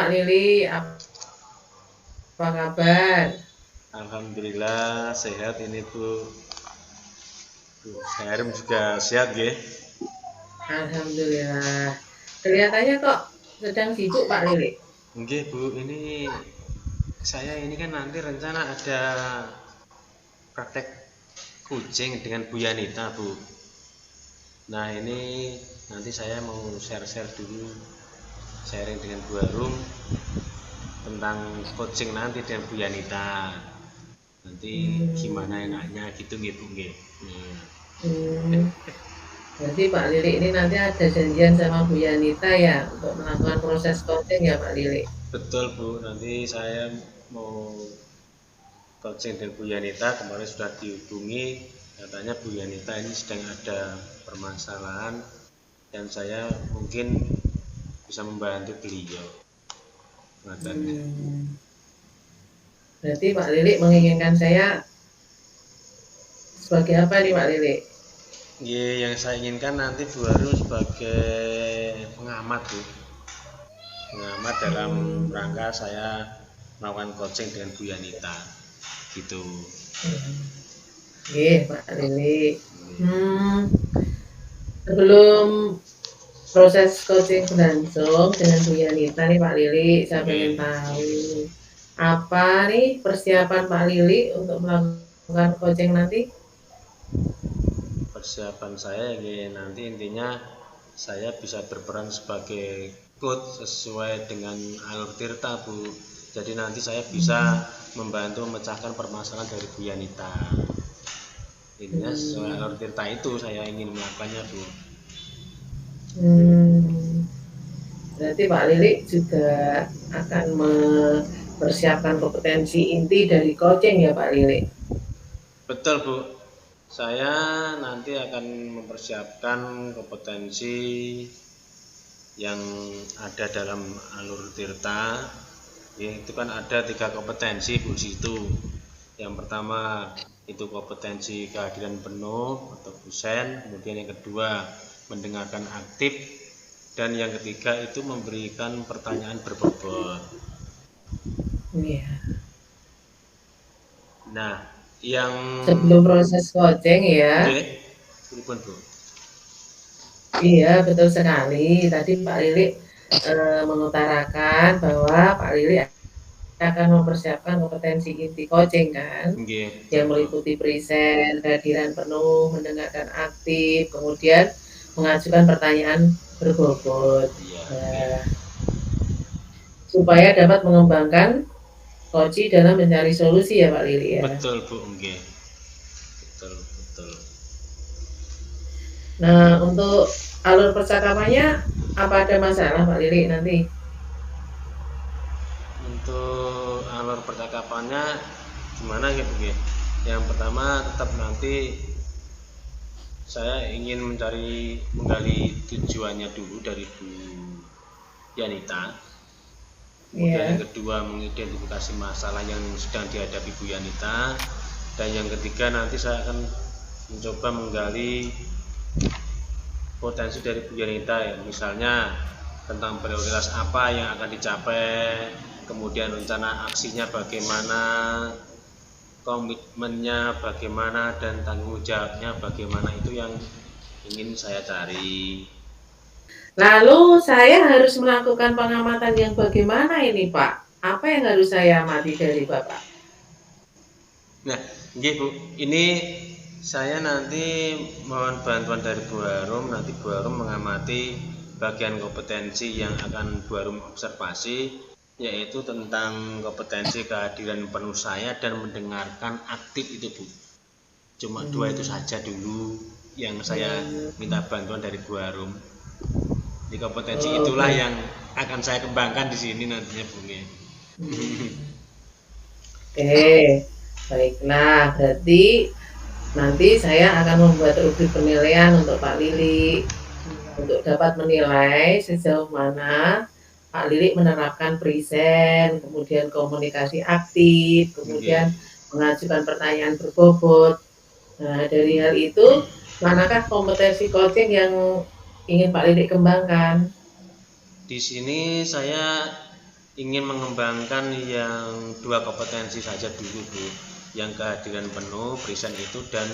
Pak Lili, apa kabar? Alhamdulillah sehat ini Bu. Bu Herim juga sehat ya. Alhamdulillah. Kelihatannya kok sedang sibuk Pak Lili. Oke Bu, ini saya ini kan nanti rencana ada praktek kucing dengan Bu Yanita Bu. Nah ini nanti saya mau share-share dulu, sharing dengan Bu Harum tentang coaching nanti dengan Bu Yanita. Nanti gimana enaknya gitu nggih Bu nggih. Hmm, Berarti Pak Lili ini nanti ada janjian sama Bu Yanita ya untuk melakukan proses coaching ya Pak Lili. Betul Bu, nanti saya mau coaching dengan Bu Yanita. Kemarin sudah dihubungi, katanya Bu Yanita ini sedang ada permasalahan dan saya mungkin bisa membantu beliau. Hmm, Berarti Pak Lili menginginkan saya sebagai apa nih Pak Lili? Yang saya inginkan nanti Bu Harum sebagai pengamat Bu, pengamat dalam rangka saya melakukan coaching dengan Bu Yanita gitu. Pak Lili. Sebelum proses coaching berlangsung dengan Bu Yanita nih Pak Lili, saya pengen tahu apa nih persiapan Pak Lili untuk melakukan coaching nanti? Persiapan saya nanti intinya saya bisa berperan sebagai coach sesuai dengan alur tirta Bu. Jadi nanti saya bisa membantu memecahkan permasalahan dari Bu Yanita. Intinya sesuai alur tirta itu saya ingin melakukannya Bu. Berarti Pak Lili juga akan mempersiapkan kompetensi inti dari coaching ya Pak Lili? Betul Bu. Saya nanti akan mempersiapkan kompetensi yang ada dalam alur tirta. Itu kan ada 3 kompetensi Bu situ. Yang pertama itu kompetensi kehadiran penuh atau kusen, kemudian yang kedua mendengarkan aktif, dan yang ketiga itu memberikan pertanyaan berbobot. Iya. Nah, yang sebelum proses coaching ya. Bu. Iya, betul sekali. Tadi Pak Lili mengutarakan bahwa Pak Lili akan mempersiapkan kompetensi inti coaching kan, yang meliputi present, kehadiran penuh, mendengarkan aktif, kemudian mengajukan pertanyaan berbobot, supaya dapat mengembangkan coach dalam mencari solusi ya Pak Lili ya. Betul Bu, betul. Nah untuk alur percakapannya apa ada masalah Pak Lili nanti? Untuk alur percakapannya gimana ya Bu? Yang pertama tetap nanti saya ingin menggali tujuannya dulu dari Bu Yanita. Kemudian yang kedua mengidentifikasi masalah yang sedang dihadapi Bu Yanita, dan yang ketiga nanti saya akan mencoba menggali potensi dari Bu Yanita ya, misalnya tentang prioritas apa yang akan dicapai, kemudian rencana aksinya bagaimana, komitmennya bagaimana, dan tanggung jawabnya bagaimana, itu yang ingin saya cari. Lalu saya harus melakukan pengamatan yang bagaimana ini Pak? Apa yang harus saya amati dari Bapak? Nah, Bu, ini saya nanti mohon bantuan dari Bu Harum. Nanti Bu Harum mengamati bagian kompetensi yang akan Bu Harum observasi, yaitu tentang kompetensi kehadiran penuh saya dan mendengarkan aktif itu Bu. Cuma 2 itu saja dulu yang saya minta bantuan dari Bu Harum. Di kompetensi itulah yang akan saya kembangkan di sini nantinya Bu. Baiklah, berarti nanti saya akan membuat rubrik penilaian untuk Pak Lili untuk dapat menilai sejauh mana Pak Lili menerapkan present, kemudian komunikasi aktif, kemudian mengajukan pertanyaan berbobot. Nah, dari hal itu, manakah kompetensi coaching yang ingin Pak Lili kembangkan? Di sini saya ingin mengembangkan yang dua kompetensi saja dulu Bu, yang kehadiran penuh present itu dan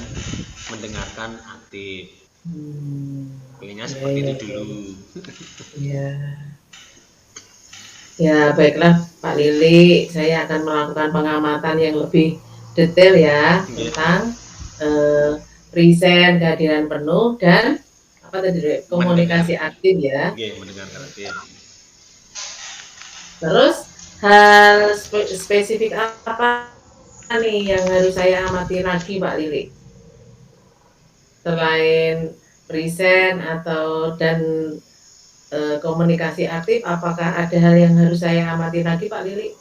mendengarkan aktif. Pengennya Ya, seperti ya, itu ya, dulu. ya. Ya, baiklah Pak Lili, saya akan melakukan pengamatan yang lebih detail ya Nggih. tentang present, kehadiran penuh, dan apa tadi Dek? Mendengar. Komunikasi aktif ya. Nggih, mendengarkan aktif. Terus hal spesifik apa nih yang harus saya amati lagi Pak Lili? Selain present atau dan komunikasi aktif, apakah ada hal yang harus saya amati lagi Pak Lili?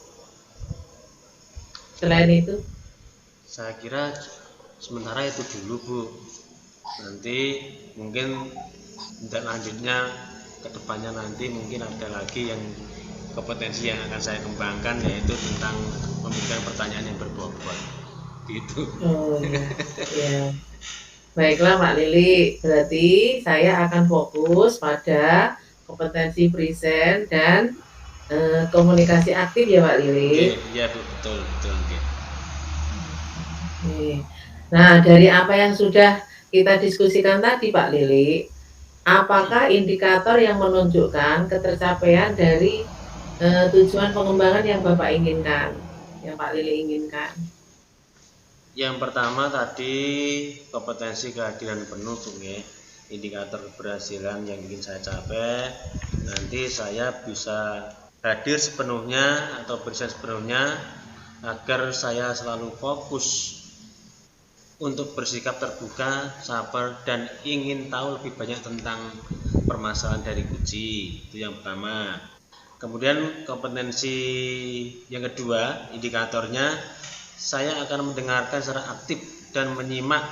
Selain itu? Saya kira sementara itu dulu Bu. Nanti mungkin dan lanjutnya ke depannya nanti mungkin ada lagi yang kompetensi yang akan saya kembangkan, yaitu tentang memberikan pertanyaan yang berbobot gitu. Oh ya, ya. Baiklah Pak Lili, berarti saya akan fokus pada kompetensi present dan komunikasi aktif ya Pak Oke, Lili. iya Bu, betul betul. Oke. Nah, dari apa yang sudah kita diskusikan tadi Pak Lili, apakah indikator yang menunjukkan ketercapaian dari tujuan pengembangan yang Bapak inginkan, yang Pak Lili inginkan? Yang pertama tadi kompetensi kehadiran penuh Bu, indikator keberhasilan yang ingin saya capai. Nanti saya bisa hadir sepenuhnya atau present sepenuhnya agar saya selalu fokus untuk bersikap terbuka, sabar, dan ingin tahu lebih banyak tentang permasalahan dari Guci. Itu yang pertama. Kemudian kompetensi yang kedua, indikatornya saya akan mendengarkan secara aktif dan menyimak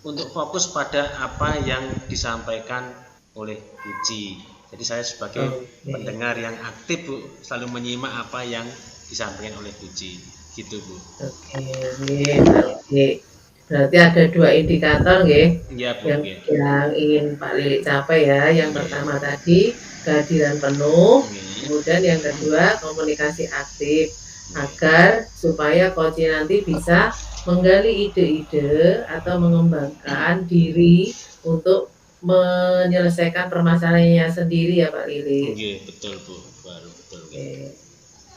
untuk fokus pada apa yang disampaikan oleh Guci. Jadi saya sebagai pendengar yang aktif Bu, selalu menyimak apa yang disampaikan oleh Guci. Gitu Bu. Oke. Berarti ada dua indikator Ya, Bu, yang ingin Pak Lili capai ya. Yang pertama tadi kehadiran penuh, kemudian yang kedua komunikasi aktif, agar supaya coach nanti bisa menggali ide-ide atau mengembangkan diri untuk menyelesaikan permasalahannya sendiri ya Pak Lili. Betul Bu, baru betul.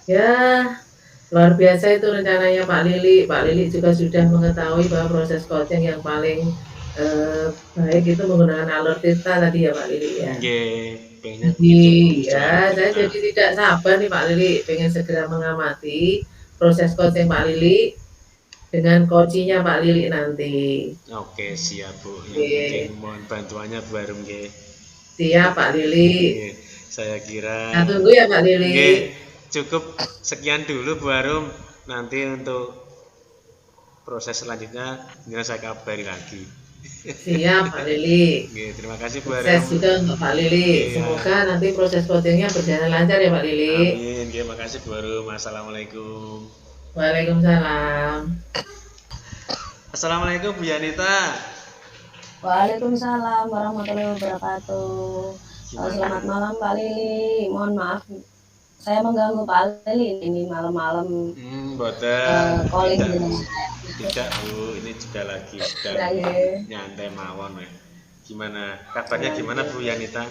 Ya, luar biasa itu rencananya Pak Lili. Pak Lili juga sudah mengetahui bahwa proses coaching yang paling baik itu menggunakan alur tirta tadi ya Pak Lili ya. Jadi ya, saya jadi tidak sabar nih Pak Lili, pengen segera mengamati proses coaching Pak Lili dengan coachingnya Pak Lili nanti. Oke, siap Bu. Mungkin mohon bantuannya Bu Harum. Siap Pak Lili. Saya kira. Nah, tunggu ya Pak Lili. Cukup sekian dulu Bu Harum. Nanti untuk proses selanjutnya saya kabari lagi. Siap Pak Lili. Terima kasih Bu Harum. Sukses juga untuk Pak Lili. Semoga nanti proses coachingnya berjalan lancar ya Pak Lili. Amin. Terima kasih Bu Harum. Assalamualaikum. Waalaikumsalam. Assalamualaikum Bu Yanita. Waalaikumsalam warahmatullahi wabarakatuh. Selamat malam Pak Lili. Mohon maaf saya mengganggu Pak Lili ini malam-malam. Calling tidak Bu, ini juga lagi sedang nyantai mawon. Gimana kabarnya, gimana Bu Yanita?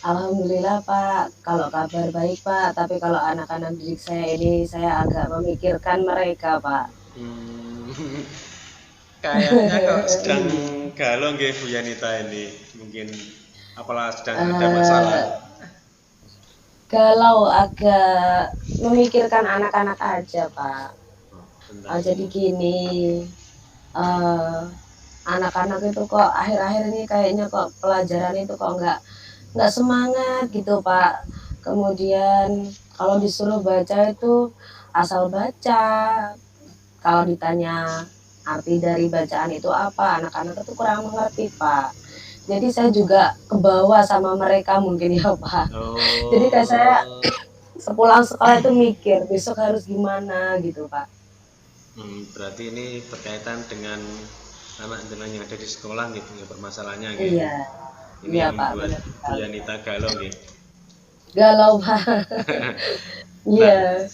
Alhamdulillah Pak, kalau kabar baik Pak, tapi kalau anak-anak didik saya ini saya agak memikirkan mereka Pak. Kayaknya kok sedang galau nggih Bu Yanita ini, mungkin apalah sedang ada masalah. Galau, agak memikirkan anak-anak aja Pak. Jadi gini, anak-anak itu kok akhir-akhir ini kayaknya kok pelajaran itu kok nggak semangat gitu Pak. Kemudian kalau disuruh baca itu asal baca, kalau ditanya arti dari bacaan itu apa, anak-anak itu kurang mengerti Pak. Jadi saya juga kebawa sama mereka mungkin ya Pak. Jadi kayak saya sepulang sekolah itu mikir besok harus gimana gitu Pak. Berarti ini berkaitan dengan anak-anak yang ada di sekolah gitu ya permasalahannya gitu. Iya. Ini iya yang Pak. membuat Bu Yanita galau gitu. galau Pak. Nah, Iya.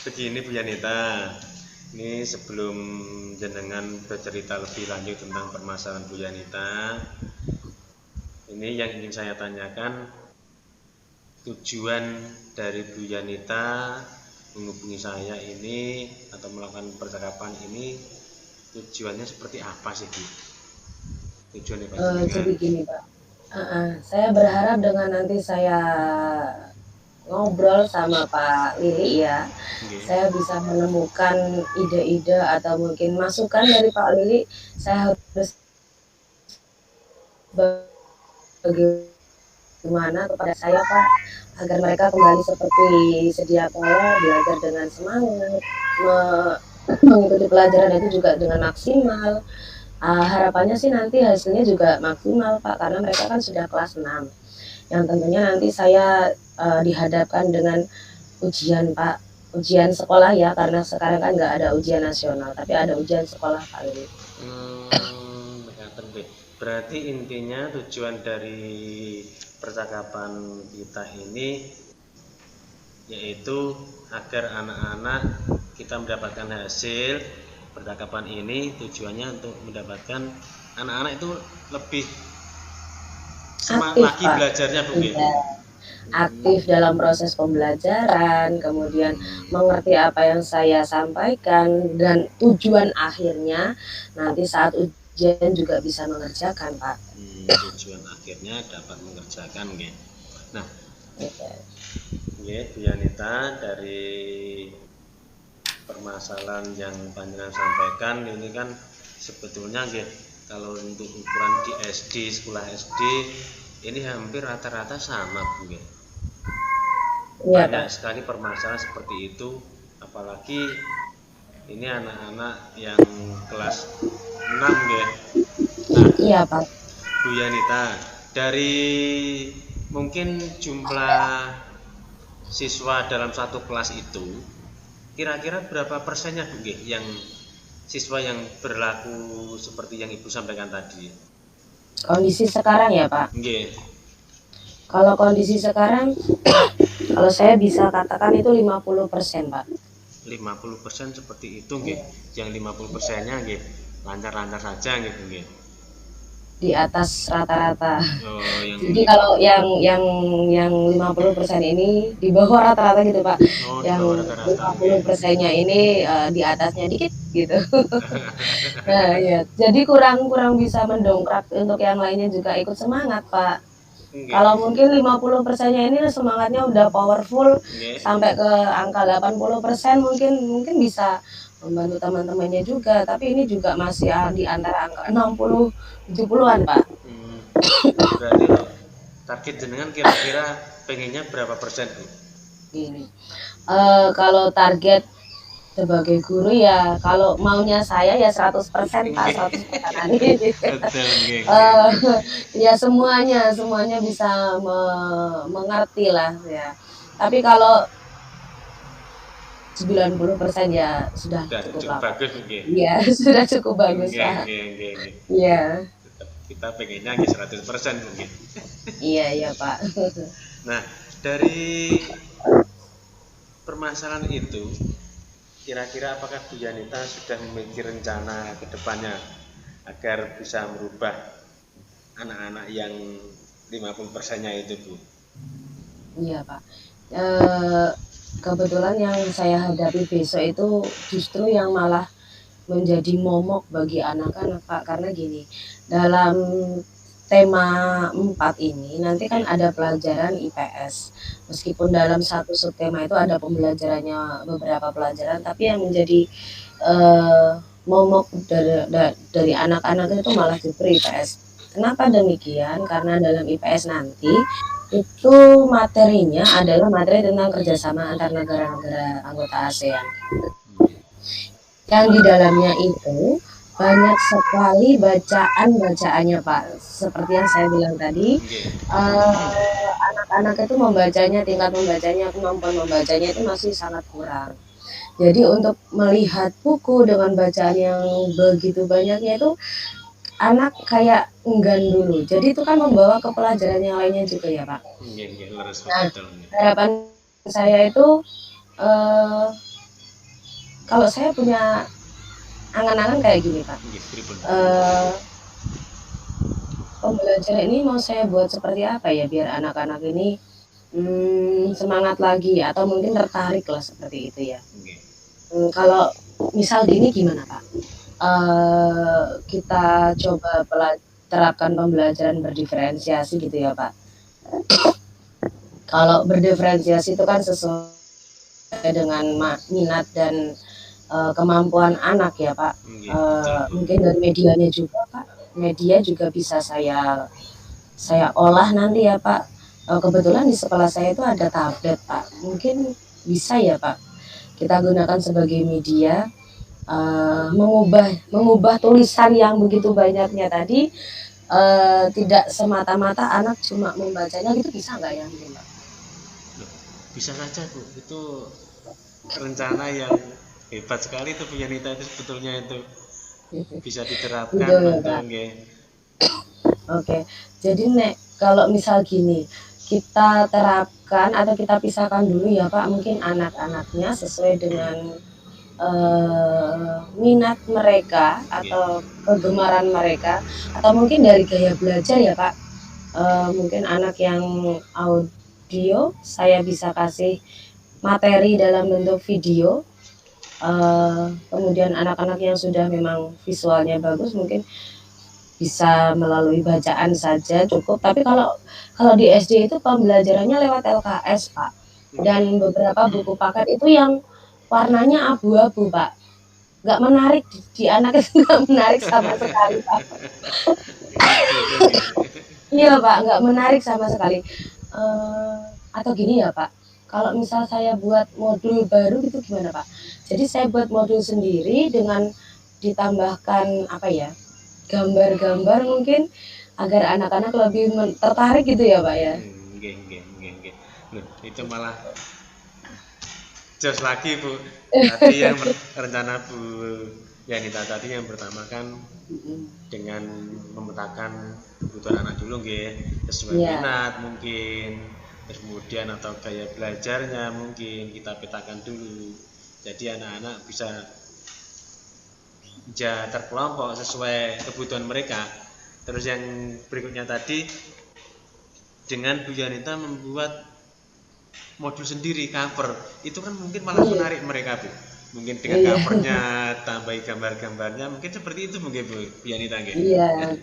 begini Bu Yanita, ini sebelum jenengan bercerita lebih lanjut tentang permasalahan Bu Yanita, ini yang ingin saya tanyakan, tujuan dari Bu Yanita menghubungi saya ini atau melakukan percakapan ini, tujuannya seperti apa sih Bu? Tujuannya Jadi panjenengan? gini Pak, saya berharap dengan nanti saya ngobrol sama Pak Lili ya, Nggih. saya bisa menemukan ide-ide atau mungkin masukan dari Pak Lili, saya harus bagaimana kepada saya Pak, agar mereka kembali seperti sedia kala, belajar dengan semangat, mengikuti pelajaran itu juga dengan maksimal. Harapannya sih nanti hasilnya juga maksimal Pak, karena mereka kan sudah kelas 6. Yang tentunya nanti saya dihadapkan dengan ujian Pak, ujian sekolah ya, karena sekarang kan nggak ada ujian nasional, tapi ada ujian sekolah Pak Lili. Berarti intinya tujuan dari percakapan kita ini yaitu agar anak-anak kita mendapatkan hasil percakapan ini, tujuannya untuk mendapatkan anak-anak itu lebih semangat Aktif lagi Pak, belajarnya Bu. iya, aktif dalam proses pembelajaran, kemudian mengerti apa yang saya sampaikan, dan tujuan akhirnya nanti saat ujian juga bisa mengerjakan Pak. Tujuan akhirnya dapat mengerjakan nggih. Nah, Gitu. nggih Bu Yanita, dari permasalahan yang panjenengan sampaikan ini kan sebetulnya nggih, kalau untuk ukuran di SD, sekolah SD ini hampir rata-rata sama Bu nggih. Iya Banyak Pak. sekali permasalahan seperti itu, apalagi ini anak-anak yang kelas 6 nggih. Nah, Iya Pak. Bu Yanita, dari mungkin jumlah siswa dalam satu kelas itu kira-kira berapa persennya Bu nggih yang siswa yang berlaku seperti yang Ibu sampaikan tadi? Kondisi sekarang ya Pak. Nggih. Kalau kondisi sekarang, kalau saya bisa katakan itu 50% Pak. 50% seperti itu nggih. Yang 50%-nya nggih lancar-lancar saja nggih Bu nggih. Di atas rata-rata. Oh, Jadi kalau yang 50% ini di bawah rata-rata gitu Pak. Oh, di Yang bawah rata-rata. 50%-nya ini di atasnya dikit gitu. Nah, ya. Jadi kurang bisa mendongkrak untuk yang lainnya juga ikut semangat Pak. Nggih. Kalau mungkin 50%-nya ini semangatnya udah powerful Nggih. sampai ke angka 80% mungkin bisa membantu teman-temannya juga, tapi ini juga masih di antara angka 60 70-an Pak. Berarti target jenengan kira-kira pengennya berapa persen Bu? Gini. Kalau target sebagai guru ya, kalau maunya saya ya 100% Pak, 100% adik. Betul nggih. Ya semuanya bisa mengerti lah ya. Tapi kalau 90% ya sudah cukup Cukup Pak. bagus nggih. Iya, sudah cukup bagus Nggih, Pak. nggih, nggih, nggih. Iya. Tetap kita pengennya nggih 100% mungkin. Iya Pak. Nah, dari permasalahan itu, kira-kira apakah Bu Yanita sudah memiliki rencana ke depannya agar bisa merubah anak-anak yang 50%-nya itu Bu? Iya Pak. Kebetulan yang saya hadapi besok itu justru yang malah menjadi momok bagi anak-anak Pak, karena gini, dalam tema 4 ini nanti kan ada pelajaran IPS. Meskipun dalam satu subtema itu ada pembelajarannya beberapa pelajaran, tapi yang menjadi momok dari anak-anak itu malah justru IPS. Kenapa demikian? Karena dalam IPS nanti itu materinya adalah materi tentang kerjasama antar negara-negara anggota ASEAN. Yang di dalamnya itu banyak sekali bacaan-bacaannya Pak. Seperti yang saya bilang tadi, anak-anak itu membacanya, tingkat membacanya, kemampuan membacanya itu masih sangat kurang. Jadi untuk melihat buku dengan bacaan yang begitu banyaknya itu anak kayak enggan dulu. Jadi itu kan membawa ke pelajaran yang lainnya juga ya Pak. Nggih, leres Nah, betul nggih. harapan saya itu eh, kalau saya punya angan-angan kayak gini Pak. Nggih, pripun? Eh, Pembelajaran ini mau saya buat seperti apa ya biar anak-anak ini semangat lagi atau mungkin tertarik lah seperti itu ya. Nggih. Kalau misal gini gimana Pak? Kita coba terapkan pembelajaran berdiferensiasi gitu ya Pak. Kalau berdiferensiasi itu kan sesuai dengan minat dan kemampuan anak ya Pak. Nggih, betul, Bu. Mungkin dari medianya juga Pak. Media juga bisa saya olah nanti ya Pak. Kebetulan di sekolah saya itu ada tablet Pak. Mungkin bisa ya Pak. Kita gunakan sebagai media mengubah tulisan yang begitu banyaknya tadi tidak semata-mata anak cuma membacanya gitu, bisa nggak ya mungkin Pak? Loh, bisa saja Bu, itu rencana yang hebat sekali itu Bu Yanita, itu sebetulnya itu bisa diterapkan Gitu ya untuk Pak. nggih. Oke, jadi Nek, kalau misal gini, kita terapkan atau kita pisahkan dulu ya Pak, mungkin anak-anaknya sesuai dengan minat mereka Nggih. atau kegemaran mereka, atau mungkin dari gaya belajar ya Pak. Mungkin anak yang audio, saya bisa kasih materi dalam bentuk video. Kemudian anak-anak yang sudah memang visualnya bagus mungkin bisa melalui bacaan saja cukup. Tapi kalau di SD itu pembelajarannya lewat LKS Pak. Dan beberapa buku paket itu yang warnanya abu-abu Pak. Nggak menarik di anak itu, nggak menarik sama sekali Pak. Iya Pak, nggak menarik sama sekali. Atau gini ya Pak, kalau misal saya buat modul baru gitu gimana Pak? Jadi saya buat modul sendiri dengan ditambahkan apa ya, gambar-gambar mungkin agar anak-anak lebih tertarik gitu ya Pak ya. Nggih, nggih, nggih, nggih. Loh, itu malah jos lagi Bu. Tadi yang rencana Bu Yanita tadi yang pertama kan dengan memetakan kebutuhan anak dulu nggih, sesuai Iya, minat mungkin, terus kemudian atau gaya belajarnya mungkin kita petakan dulu. Jadi anak-anak bisa terkelompok sesuai kebutuhan mereka. Terus yang berikutnya tadi dengan Bu Yanita membuat modul sendiri cover, itu kan mungkin malah menarik mereka Bu. Mungkin dengan Iya. covernya tambahi gambar-gambarnya, mungkin seperti itu mungkin Bu Yanita nggih. Iya,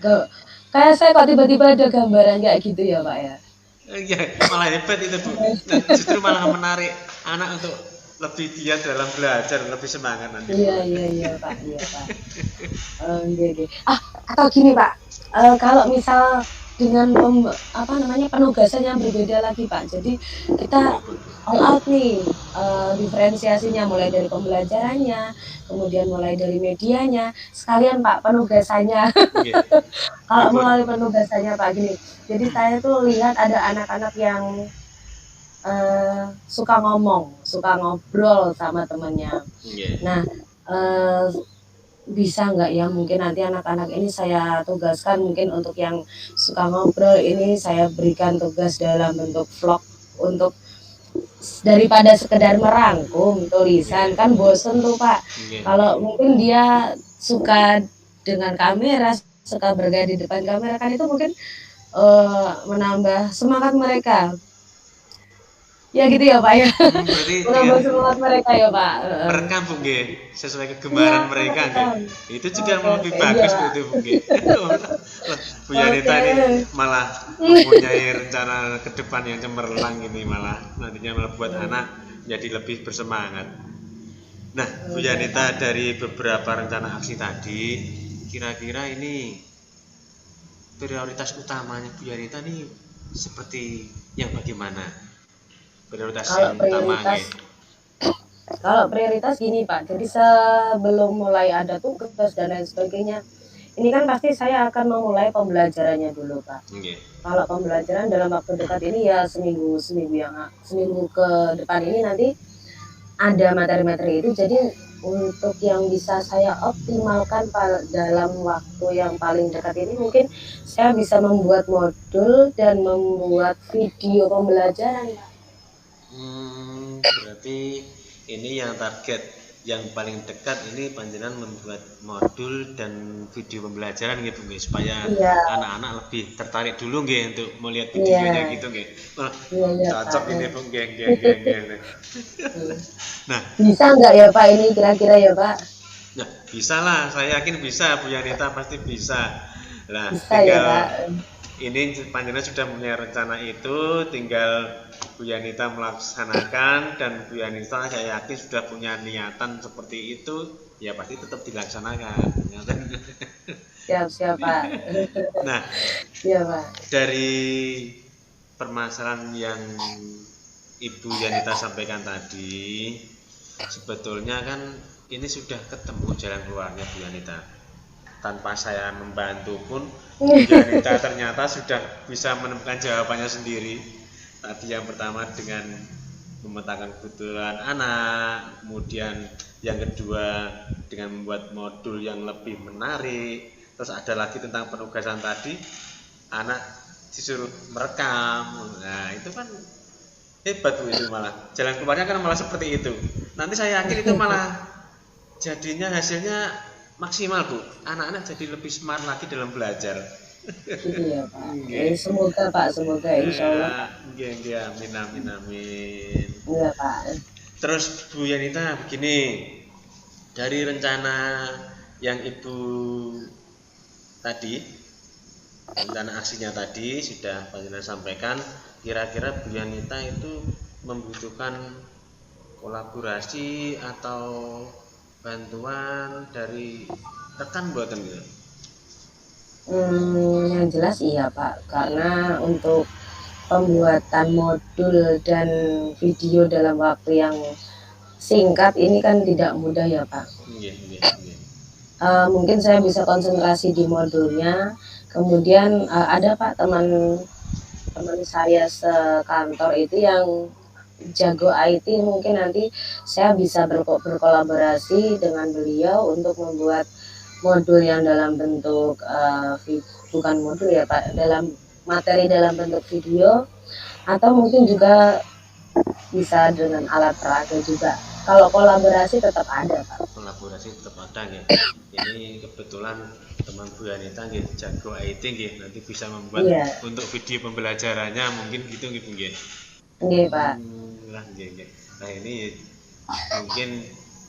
kayak saya kok tiba-tiba ada gambaran kayak gitu ya Pak ya. Iya, malah hebat itu Bu. Nah, justru malah menarik anak untuk lebih giat dalam belajar, lebih semangat nanti. Iya Pak, iya Pak. Iya. Atau gini Pak, kalau misal dengan penugasan yang berbeda lagi Pak. Jadi kita all out nih, diferensiasinya mulai dari pembelajarannya, kemudian mulai dari medianya, sekalian Pak penugasannya. Nggih. Kalau Pripun? melalui penugasannya Pak gini, jadi saya tuh lihat ada anak-anak yang suka ngomong, suka ngobrol sama temennya. Nggih. Nah, bisa nggak ya mungkin nanti anak-anak ini saya tugaskan mungkin untuk yang suka ngobrol ini saya berikan tugas dalam bentuk vlog untuk daripada sekedar merangkum tulisan kan bosen tuh Pak. Nggih. Kalau mungkin dia suka dengan kamera, suka bergaya di depan kamera kan itu mungkin menambah semangat mereka. Ya gitu ya Pak ya. Berarti Menambah dengan semangat mereka ya Pak. merekam Bu nggih, sesuai Iya, kegemaran mereka nggih. merekam. Itu juga Oke, lebih oke, bagus iya. Bu itu Bu nggih. Bu Yanita Oke. ini malah mempunyai rencana ke depan yang cemerlang ini, malah nantinya malah buat anak jadi lebih bersemangat. Nah, Bu Yanita, dari beberapa rencana aksi tadi, kira-kira ini prioritas utamanya Bu Yanita ini seperti yang bagaimana? Prioritas Kalau yang utama prioritas nggih. Kalau prioritas gini Pak, jadi sebelum mulai ada tugas dan lain sebagainya, ini kan pasti saya akan memulai pembelajarannya dulu Pak. Nggih. Kalau pembelajaran dalam waktu dekat ini ya seminggu ke depan ini nanti ada materi-materi itu, jadi untuk yang bisa saya optimalkan dalam waktu yang paling dekat ini mungkin saya bisa membuat modul dan membuat video pembelajaran, Pak. Berarti ini yang target yang paling dekat ini panjenengan membuat modul dan video pembelajaran gitu nggih, supaya Iya, anak-anak lebih tertarik dulu nggih untuk melihat videonya iya, gitu nggih. Wah, iya, iya, Pak. cocok ini Bu nggih nggih nggih nggih. Nah, Bisa nggak ya Pak ini kira-kira ya Pak? nah bisa lah, saya yakin bisa, Bu Yanita pasti bisa. Nah, Bisa ya Pak? tinggal ini panjenengan sudah punya rencana itu, tinggal Bu Yanita melaksanakan, dan Bu Yanita saya yakin sudah punya niatan seperti itu, ya pasti tetap dilaksanakan. Siap-siap Pak. Nah, Iya Pak. dari permasalahan yang Ibu Yanita sampaikan tadi, sebetulnya kan ini sudah ketemu jalan keluarnya Bu Yanita. Tanpa saya membantu pun Bu Yanita ternyata sudah bisa menemukan jawabannya sendiri. Tadi yang pertama dengan memetakan kebutuhan anak, kemudian yang kedua dengan membuat modul yang lebih menarik, terus ada lagi tentang penugasan tadi, anak disuruh merekam. Nah itu kan hebat Bu, itu malah jalan keluarnya kan malah seperti itu. Nanti saya yakin itu malah jadinya hasilnya maksimal Bu, anak-anak jadi lebih smart lagi dalam belajar. Gitu ya Pak. Semoga Pak, semoga insya Allah Pak. Nggih, amin amin amin. Iya Pak. Terus Bu Yanita begini, dari rencana yang Ibu tadi, rencana aksinya tadi sudah panjenengan sampaikan, kira-kira Bu Yanita itu membutuhkan kolaborasi atau bantuan dari rekan buatan gitu? Yang jelas iya Pak, karena untuk pembuatan modul dan video dalam waktu yang singkat ini kan tidak mudah ya Pak. Mungkin saya bisa konsentrasi di modulnya, kemudian ada Pak teman saya sekantor itu yang jago IT, mungkin nanti saya bisa berkolaborasi dengan beliau untuk membuat modul yang dalam bentuk bukan modul ya Pak, dalam materi dalam bentuk video, atau mungkin juga bisa dengan alat peraga juga. Kalau kolaborasi tetap ada Pak. Kolaborasi tetap ada ya. Ini kebetulan teman Bu Yanita nggih jago IT nggih, nanti bisa membuat untuk video pembelajarannya mungkin gitu nggih Bu nggih. Nggih Pak. Nah ini mungkin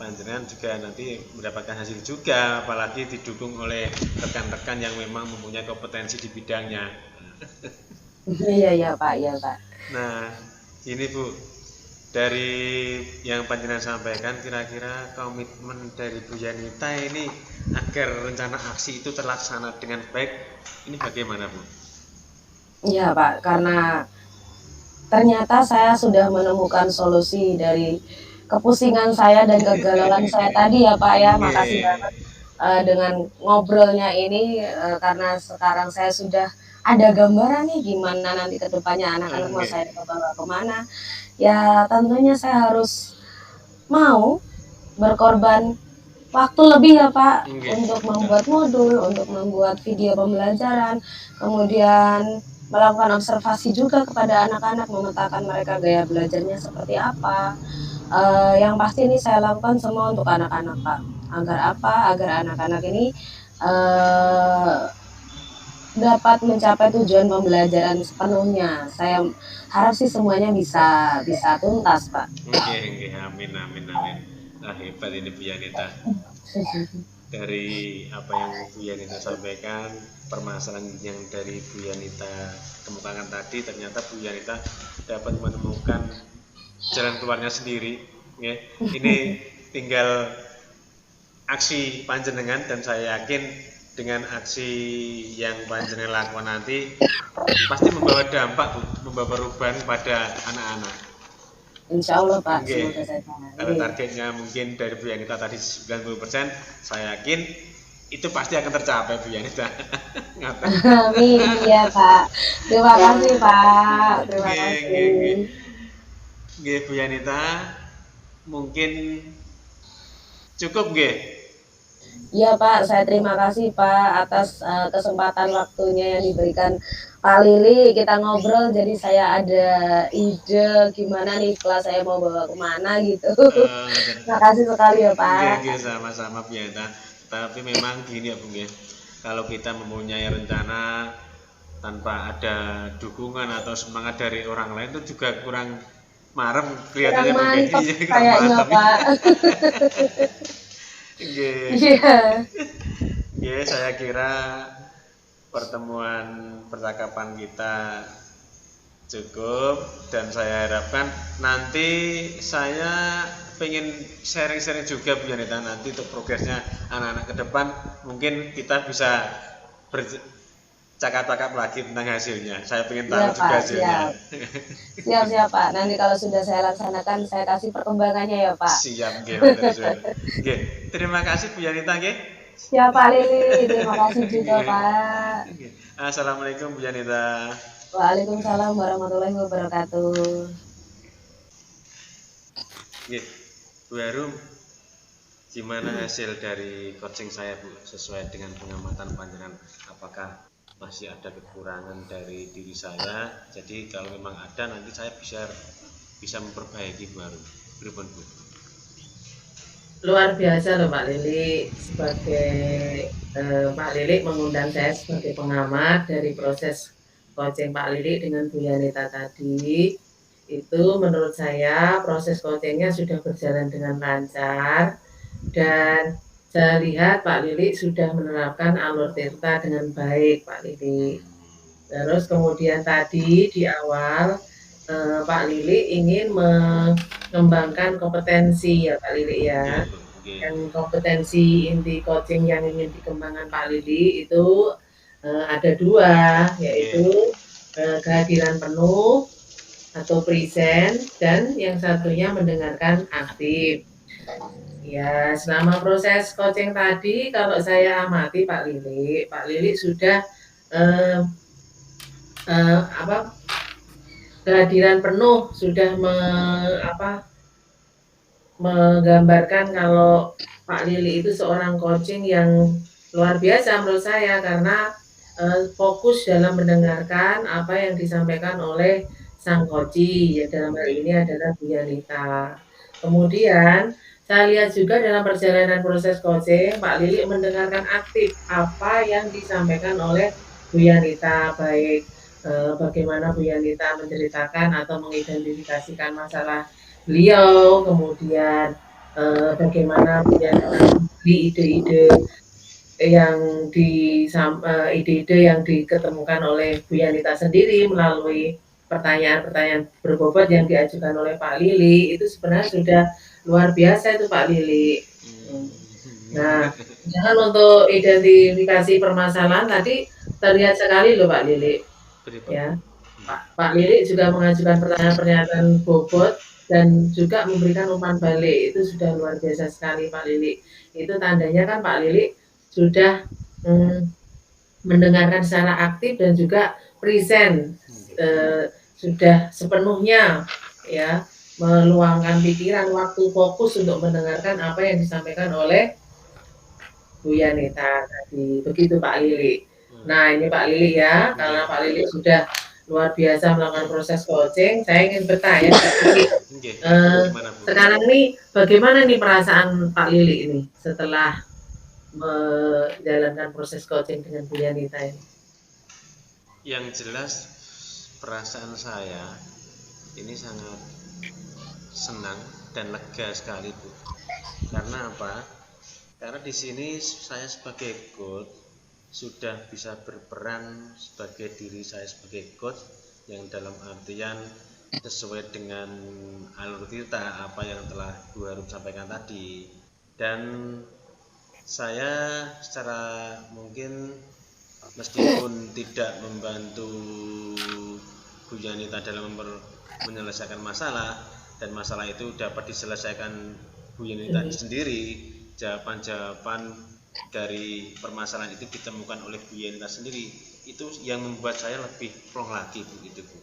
panjenengan juga nanti mendapatkan hasil juga, apalagi didukung oleh rekan-rekan yang memang mempunyai kompetensi di bidangnya. Iya Pak, iya Pak. Nah ini Bu, dari yang panjenengan sampaikan, kira-kira komitmen dari Bu Yanita ini agar rencana aksi itu terlaksana dengan baik, ini bagaimana Bu? Iya Pak, karena ternyata saya sudah menemukan solusi dari kepusingan saya dan kegalauan saya tadi ya Pak ya. Makasih banget dengan ngobrolnya ini, karena sekarang saya sudah ada gambaran nih gimana nanti kedepannya anak-anak mau saya bawa kemana. Ya tentunya saya harus mau berkorban waktu lebih ya Pak untuk membuat modul, untuk membuat video pembelajaran, kemudian melakukan observasi juga kepada anak-anak, memetakan mereka gaya belajarnya seperti apa. Yang pasti ini saya lakukan semua untuk anak-anak Pak. Agar apa? Agar anak-anak ini dapat mencapai tujuan pembelajaran sepenuhnya. Saya harap sih semuanya bisa tuntas Pak. Oke, amin. Nah, hebat ini Bu Yanita. Dari apa yang Bu Yanita sampaikan, permasalahan yang dari Bu Yanita kemukakan tadi, ternyata Bu Yanita dapat menemukan jalan keluarnya sendiri. Ya. Ini tinggal aksi panjenengan, dan saya yakin dengan aksi yang panjenengan lakukan nanti pasti membawa dampak, membawa perubahan pada anak-anak. Insya Allah Pak, semoga saya Kalau targetnya mungkin dari Bu Yanita tadi 90%, saya yakin itu pasti akan tercapai Bu Yanita. Amin ya Pak. Terima kasih Pak. Terima kasih. Bu Yanita, mungkin cukup nggih. Iya Pak, saya terima kasih Pak atas kesempatan waktunya yang diberikan Pak Lili. Kita ngobrol, jadi saya ada ide gimana nih kelas saya mau bawa kemana gitu. Terima kasih sekali ya Nggih, Pak. nggih, sama-sama Bu Yanita. Tapi memang gini ya Bu nggih, kalau kita mempunyai rencana tanpa ada dukungan atau semangat dari orang lain itu juga kurang marem Kurang kelihatannya Bu nggih. mantep Iya, kurang kayaknya mantap. Pak. Nggih. Iya. Nggih, saya kira pertemuan percakapan kita cukup dan saya harapkan nanti saya pengen sharing-sharing juga Bu Yanita nanti untuk progresnya anak-anak ke depan mungkin kita bisa bercakap-cakap lagi tentang hasilnya. Saya pengen Iya tahu juga Pak, hasilnya. siap. Siap Pak. Nanti kalau sudah saya laksanakan, saya kasih perkembangannya ya Pak. Siap, nggih, matur suwun. Nggih, terima kasih Bu Yanita nggih. Siap Pak Lili, terima kasih juga Pak. Nggih. Assalamualaikum Bu Yanita. Waalaikumsalam warahmatullahi wabarakatuh. Nggih, Bu Harum, gimana hasil dari coaching saya Bu sesuai dengan pengamatan panjenengan? Apakah masih ada kekurangan dari diri saya? Jadi kalau memang ada nanti saya bisa memperbaiki Bu Harum. Pripun Bu? Luar biasa loh Pak Lili, Pak Lili mengundang saya sebagai pengamat dari proses coaching Pak Lili dengan Bu Yanita tadi. Itu menurut saya proses coachingnya sudah berjalan dengan lancar dan saya lihat Pak Lili sudah menerapkan alur tirta dengan baik Pak Lili. Terus kemudian tadi di awal Pak Lili ingin mengembangkan kompetensi ya Pak Lili ya. Yang kompetensi inti coaching yang ingin dikembangkan Pak Lili itu ada dua, yaitu kehadiran penuh atau present dan yang satunya mendengarkan aktif. Ya, selama proses coaching tadi kalau saya amati Pak Lili sudah kehadiran penuh sudah menggambarkan kalau Pak Lili itu seorang coaching yang luar biasa menurut saya karena fokus dalam mendengarkan apa yang disampaikan oleh sang coach ya dalam hal ini adalah Bu Yanita. Kemudian saya lihat juga dalam perjalanan proses coaching Pak Lili mendengarkan aktif apa yang disampaikan oleh Bu Yanita, baik bagaimana Bu Yanita menceritakan atau mengidentifikasikan masalah beliau, kemudian bagaimana Bu Yanita memberi ide-ide yang diketemukan oleh Bu Yanita sendiri melalui pertanyaan-pertanyaan berbobot yang diajukan oleh Pak Lili itu sebenarnya sudah luar biasa itu Pak Lili. Nah, jangan untuk identifikasi permasalahan tadi terlihat sekali loh Pak Lili. Ya, Pak Lili juga mengajukan pertanyaan-pertanyaan bobot dan juga memberikan umpan balik itu sudah luar biasa sekali Pak Lili. Itu tandanya kan Pak Lili sudah mendengarkan secara aktif dan juga present sudah sepenuhnya ya meluangkan pikiran waktu fokus untuk mendengarkan apa yang disampaikan oleh Bu Yanita tadi begitu Pak Lili. Nah ini Pak Lili ya karena Pak Lili sudah luar biasa melakukan proses coaching, saya ingin bertanya Pak Lili sekarang ini bagaimana nih perasaan Pak Lili ini setelah menjalankan proses coaching dengan Bu Yanita ini? Yang jelas perasaan saya ini sangat senang dan lega sekali Bu. Karena apa? Karena di sini saya sebagai coach sudah bisa berperan sebagai diri saya sebagai coach yang dalam artian sesuai dengan alur tirta apa yang telah Bu Harum sampaikan tadi, dan saya secara mungkin meskipun tidak membantu Bu Yanita dalam menyelesaikan masalah dan masalah itu dapat diselesaikan Bu Yanita sendiri, jawaban-jawaban dari permasalahan itu ditemukan oleh Bu Yanita sendiri, itu yang membuat saya lebih plong lagi Bu, itu Bu.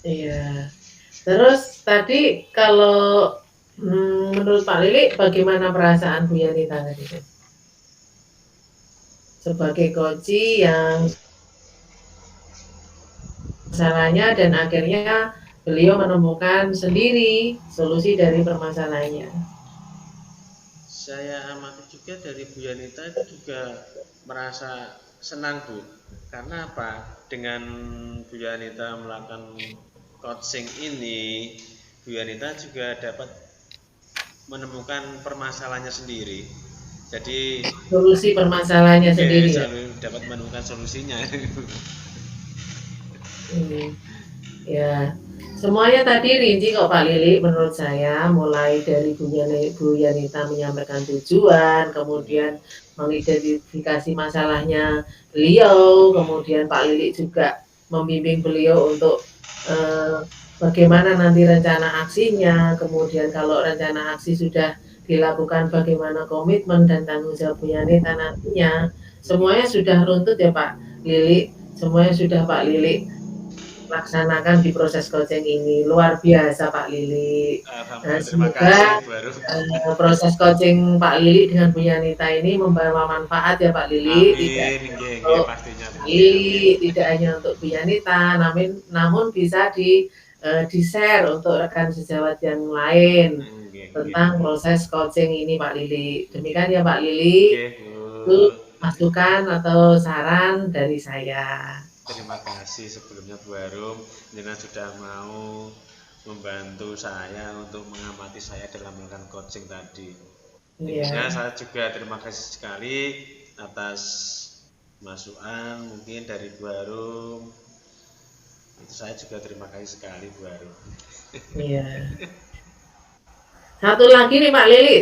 Iya, Terus tadi kalau menurut Pak Lili bagaimana perasaan Bu Yanita tadi tuh? Sebagai coach yang masalahnya dan akhirnya beliau menemukan sendiri solusi dari permasalahannya. Saya amati juga dari Bu Yanita itu juga merasa senang Bu, karena apa? Dengan Bu Yanita melakukan coaching ini, Bu Yanita juga dapat menemukan permasalahannya sendiri. Jadi Solusi permasalahannya sendiri ya. selalu dapat menemukan solusinya. Ya, semuanya tadi rinci kok Pak Lili menurut saya, mulai dari Bu Yanita menyampaikan tujuan, kemudian mengidentifikasi masalahnya beliau, kemudian Pak Lili juga membimbing beliau untuk bagaimana nanti rencana aksinya, kemudian kalau rencana aksi sudah dilakukan bagaimana komitmen dan tanggung jawab Bu Yanita nantinya. Semuanya sudah runtut ya Pak Lili, semuanya sudah Pak Lili laksanakan di proses coaching ini. Luar biasa Pak Lili. Semoga proses coaching Pak Lili dengan Bu Yanita ini membawa manfaat ya Pak Lili. Tidak hanya untuk Bu Yanita, namun bisa di-share untuk rekan sejawat yang lain tentang proses coaching ini Pak Lili. Demikian ya Pak Lili. Itu masukan atau saran dari saya. Terima kasih sebelumnya Bu Harum, Jenengan sudah mau membantu saya untuk mengamati saya dalam melakukan coaching tadi. Tentunya saya juga terima kasih sekali atas masukan mungkin dari Bu Harum. Itu saya juga terima kasih sekali Bu Harum. Iya. Satu lagi nih Pak Lili.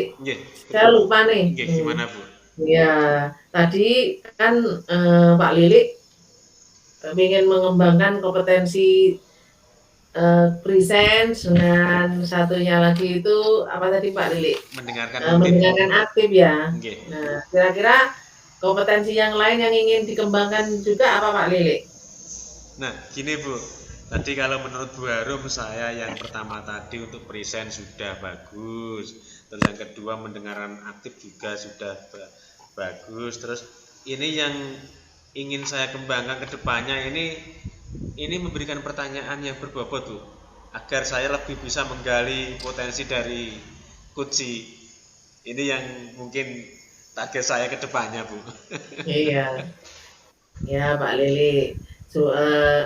Saya lupa nih. Gimana Bu? Ya, tadi kan Pak Lili ingin mengembangkan kompetensi present, dengan satunya lagi itu apa tadi Pak Lili? Mendengarkan aktif ya. Nah, kira-kira kompetensi yang lain yang ingin dikembangkan juga apa Pak Lili? Nah, gini Bu, tadi kalau menurut Bu Harum saya yang pertama tadi untuk present sudah bagus, terus yang kedua mendengarkan aktif juga sudah bagus, terus ini yang ingin saya kembangkan ke depannya ini memberikan pertanyaan yang berbobot Bu, agar saya lebih bisa menggali potensi dari coaching. Ini yang mungkin target saya ke depannya Bu. Iya. Ya Pak Lili.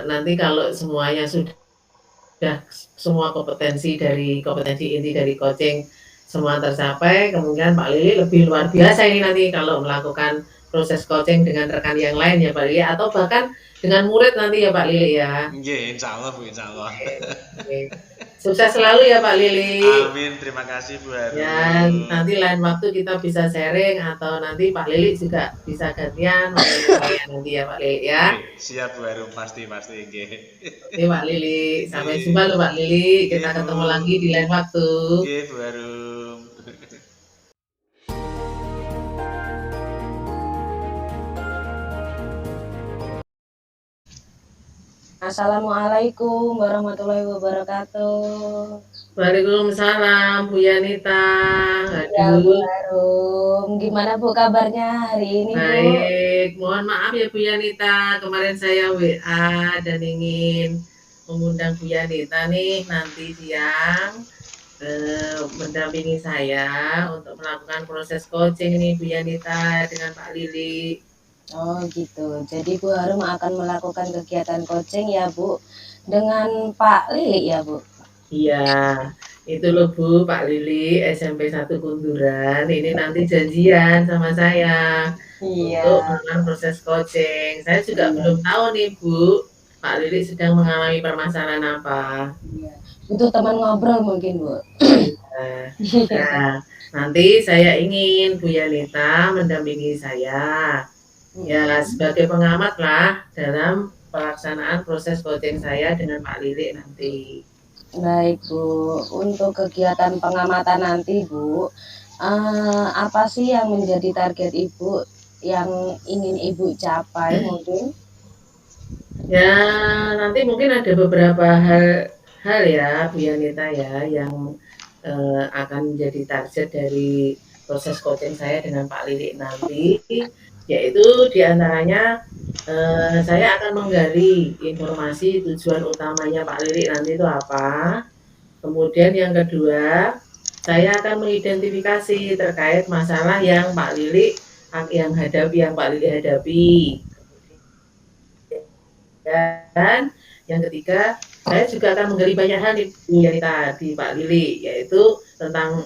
Nanti kalau semuanya sudah semua kompetensi inti dari coaching semua tercapai, kemungkinan Pak Lili lebih luar biasa ini nanti kalau melakukan proses coaching dengan rekan yang lain ya Pak Lili, atau bahkan dengan murid nanti ya Pak Lili ya. Insya Allah Bu, insya Allah. Sukses selalu ya Pak Lili. Amin, terima kasih Bu Harum. Ya, nanti lain waktu kita bisa sharing atau nanti Pak Lili juga bisa gantian nanti ya Pak Lili ya. Siap Bu Harum, pasti. Oke Pak Lili, sampai jumpa loh Pak Lili, kita ketemu lagi di lain waktu. Oke Bu Harum. Assalamualaikum warahmatullahi wabarakatuh. Waalaikumsalam Bu Yanita. Ya Bu Harum, gimana Bu kabarnya hari ini Bu? Baik, mohon maaf ya Bu Yanita, kemarin saya WA dan ingin mengundang Bu Yanita nih nanti siang mendampingi saya untuk melakukan proses coaching ini Bu Yanita dengan Pak Lili. Oh gitu, jadi Bu Harum akan melakukan kegiatan coaching ya Bu dengan Pak Lili ya Bu? Iya, itu loh Bu, Pak Lili SMP 1 Kunduran, ini nanti janjian sama saya untuk melakukan proses coaching. Saya juga belum tahu nih Bu, Pak Lili sedang mengalami permasalahan apa. Iya. Butuh teman ngobrol mungkin Bu. Nah, nanti saya ingin Bu Yanita mendampingi saya. Ya, sebagai pengamat lah dalam pelaksanaan proses coaching saya dengan Pak Lili nanti. Baik Bu, untuk kegiatan pengamatan nanti Bu, apa sih yang menjadi target Ibu yang ingin Ibu capai mungkin? Ya, nanti mungkin ada beberapa hal hal ya Bu Yanita ya yang akan menjadi target dari proses coaching saya dengan Pak Lilik nanti, yaitu diantaranya saya akan menggali informasi tujuan utamanya Pak Lilik nanti itu apa. Kemudian yang kedua, saya akan mengidentifikasi terkait masalah yang Pak Lilik yang Pak Lilik hadapi. Dan yang ketiga, saya juga akan menggali banyak hal nih Bu Yanita di Pak Lili, yaitu tentang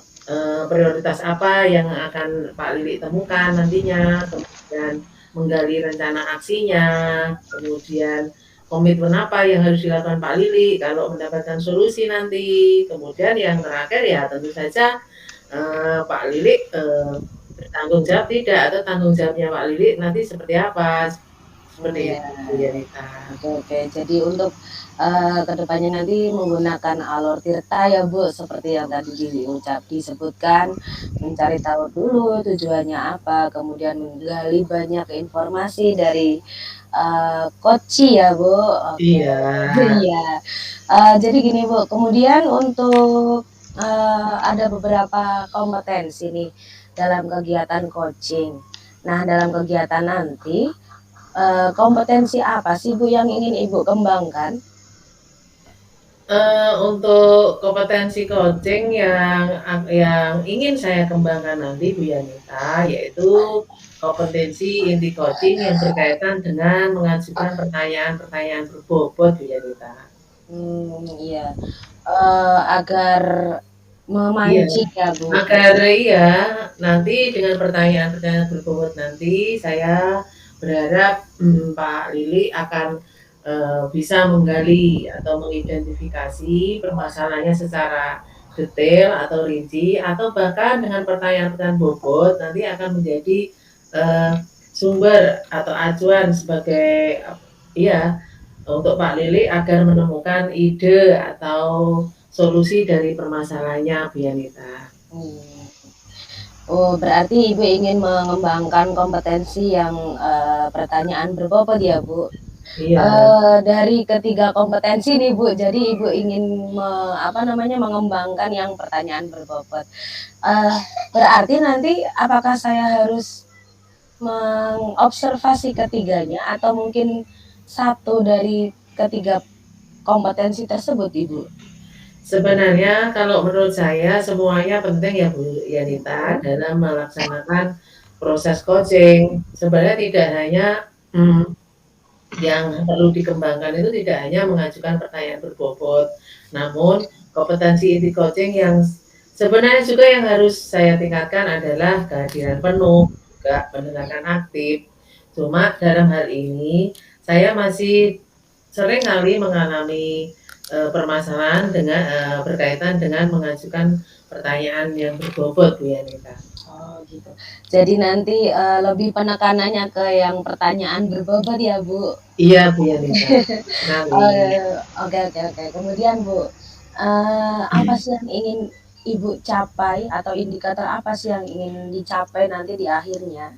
prioritas apa yang akan Pak Lili temukan nantinya, kemudian menggali rencana aksinya, kemudian komitmen apa yang harus dilakukan Pak Lili kalau mendapatkan solusi nanti, kemudian yang terakhir ya tentu saja Pak Lili bertanggung jawab tidak atau tanggung jawabnya Pak Lili nanti seperti apa, seperti Iya. itu Bu Yanita. Oke. Jadi untuk kedepannya nanti menggunakan alur tirta ya Bu, seperti yang tadi disebutkan, mencari tahu dulu tujuannya apa, kemudian menggali banyak informasi dari koci ya Bu. Oke. Iya. Iya. Jadi gini Bu, kemudian untuk ada beberapa kompetensi nih dalam kegiatan coaching. Nah, dalam kegiatan nanti kompetensi apa sih Bu yang ingin Ibu kembangkan? Untuk kompetensi coaching yang ingin saya kembangkan nanti Bu Yanita, yaitu kompetensi inti coaching yang berkaitan dengan mengajukan pertanyaan-pertanyaan berbobot Bu Yanita. Iya. Agar Iya, memancing ya Bu. agar iya nanti dengan pertanyaan-pertanyaan berbobot nanti saya berharap Pak Lili akan bisa menggali atau mengidentifikasi permasalahannya secara detail atau rinci, atau bahkan dengan pertanyaan-pertanyaan bobot nanti akan menjadi sumber atau acuan sebagai ya untuk Pak Lili agar menemukan ide atau solusi dari permasalahannya Bu Yanita. Oh, berarti Ibu ingin mengembangkan kompetensi yang pertanyaan berbobot ya Bu? Iya. Dari ketiga kompetensi nih Bu, jadi Ibu ingin mengembangkan yang pertanyaan berbobot. Berarti nanti apakah saya harus mengobservasi ketiganya atau mungkin satu dari ketiga kompetensi tersebut Ibu? Sebenarnya kalau menurut saya semuanya penting ya Bu Yanita dalam melaksanakan proses coaching. Sebenarnya tidak hanya yang perlu dikembangkan itu tidak hanya mengajukan pertanyaan berbobot, namun kompetensi inti coaching yang sebenarnya juga yang harus saya tingkatkan adalah kehadiran penuh, juga pendengaran aktif. Cuma dalam hal ini saya masih sering kali mengalami permasalahan dengan berkaitan dengan mengajukan pertanyaan yang berbobot Bu Yanita. Oh gitu. Jadi nanti lebih penekanannya ke yang pertanyaan berbobot ya Bu? Iya Bu Yanita. Oke. Kemudian Bu, apa sih yang ingin Ibu capai atau indikator apa sih yang ingin dicapai nanti di akhirnya?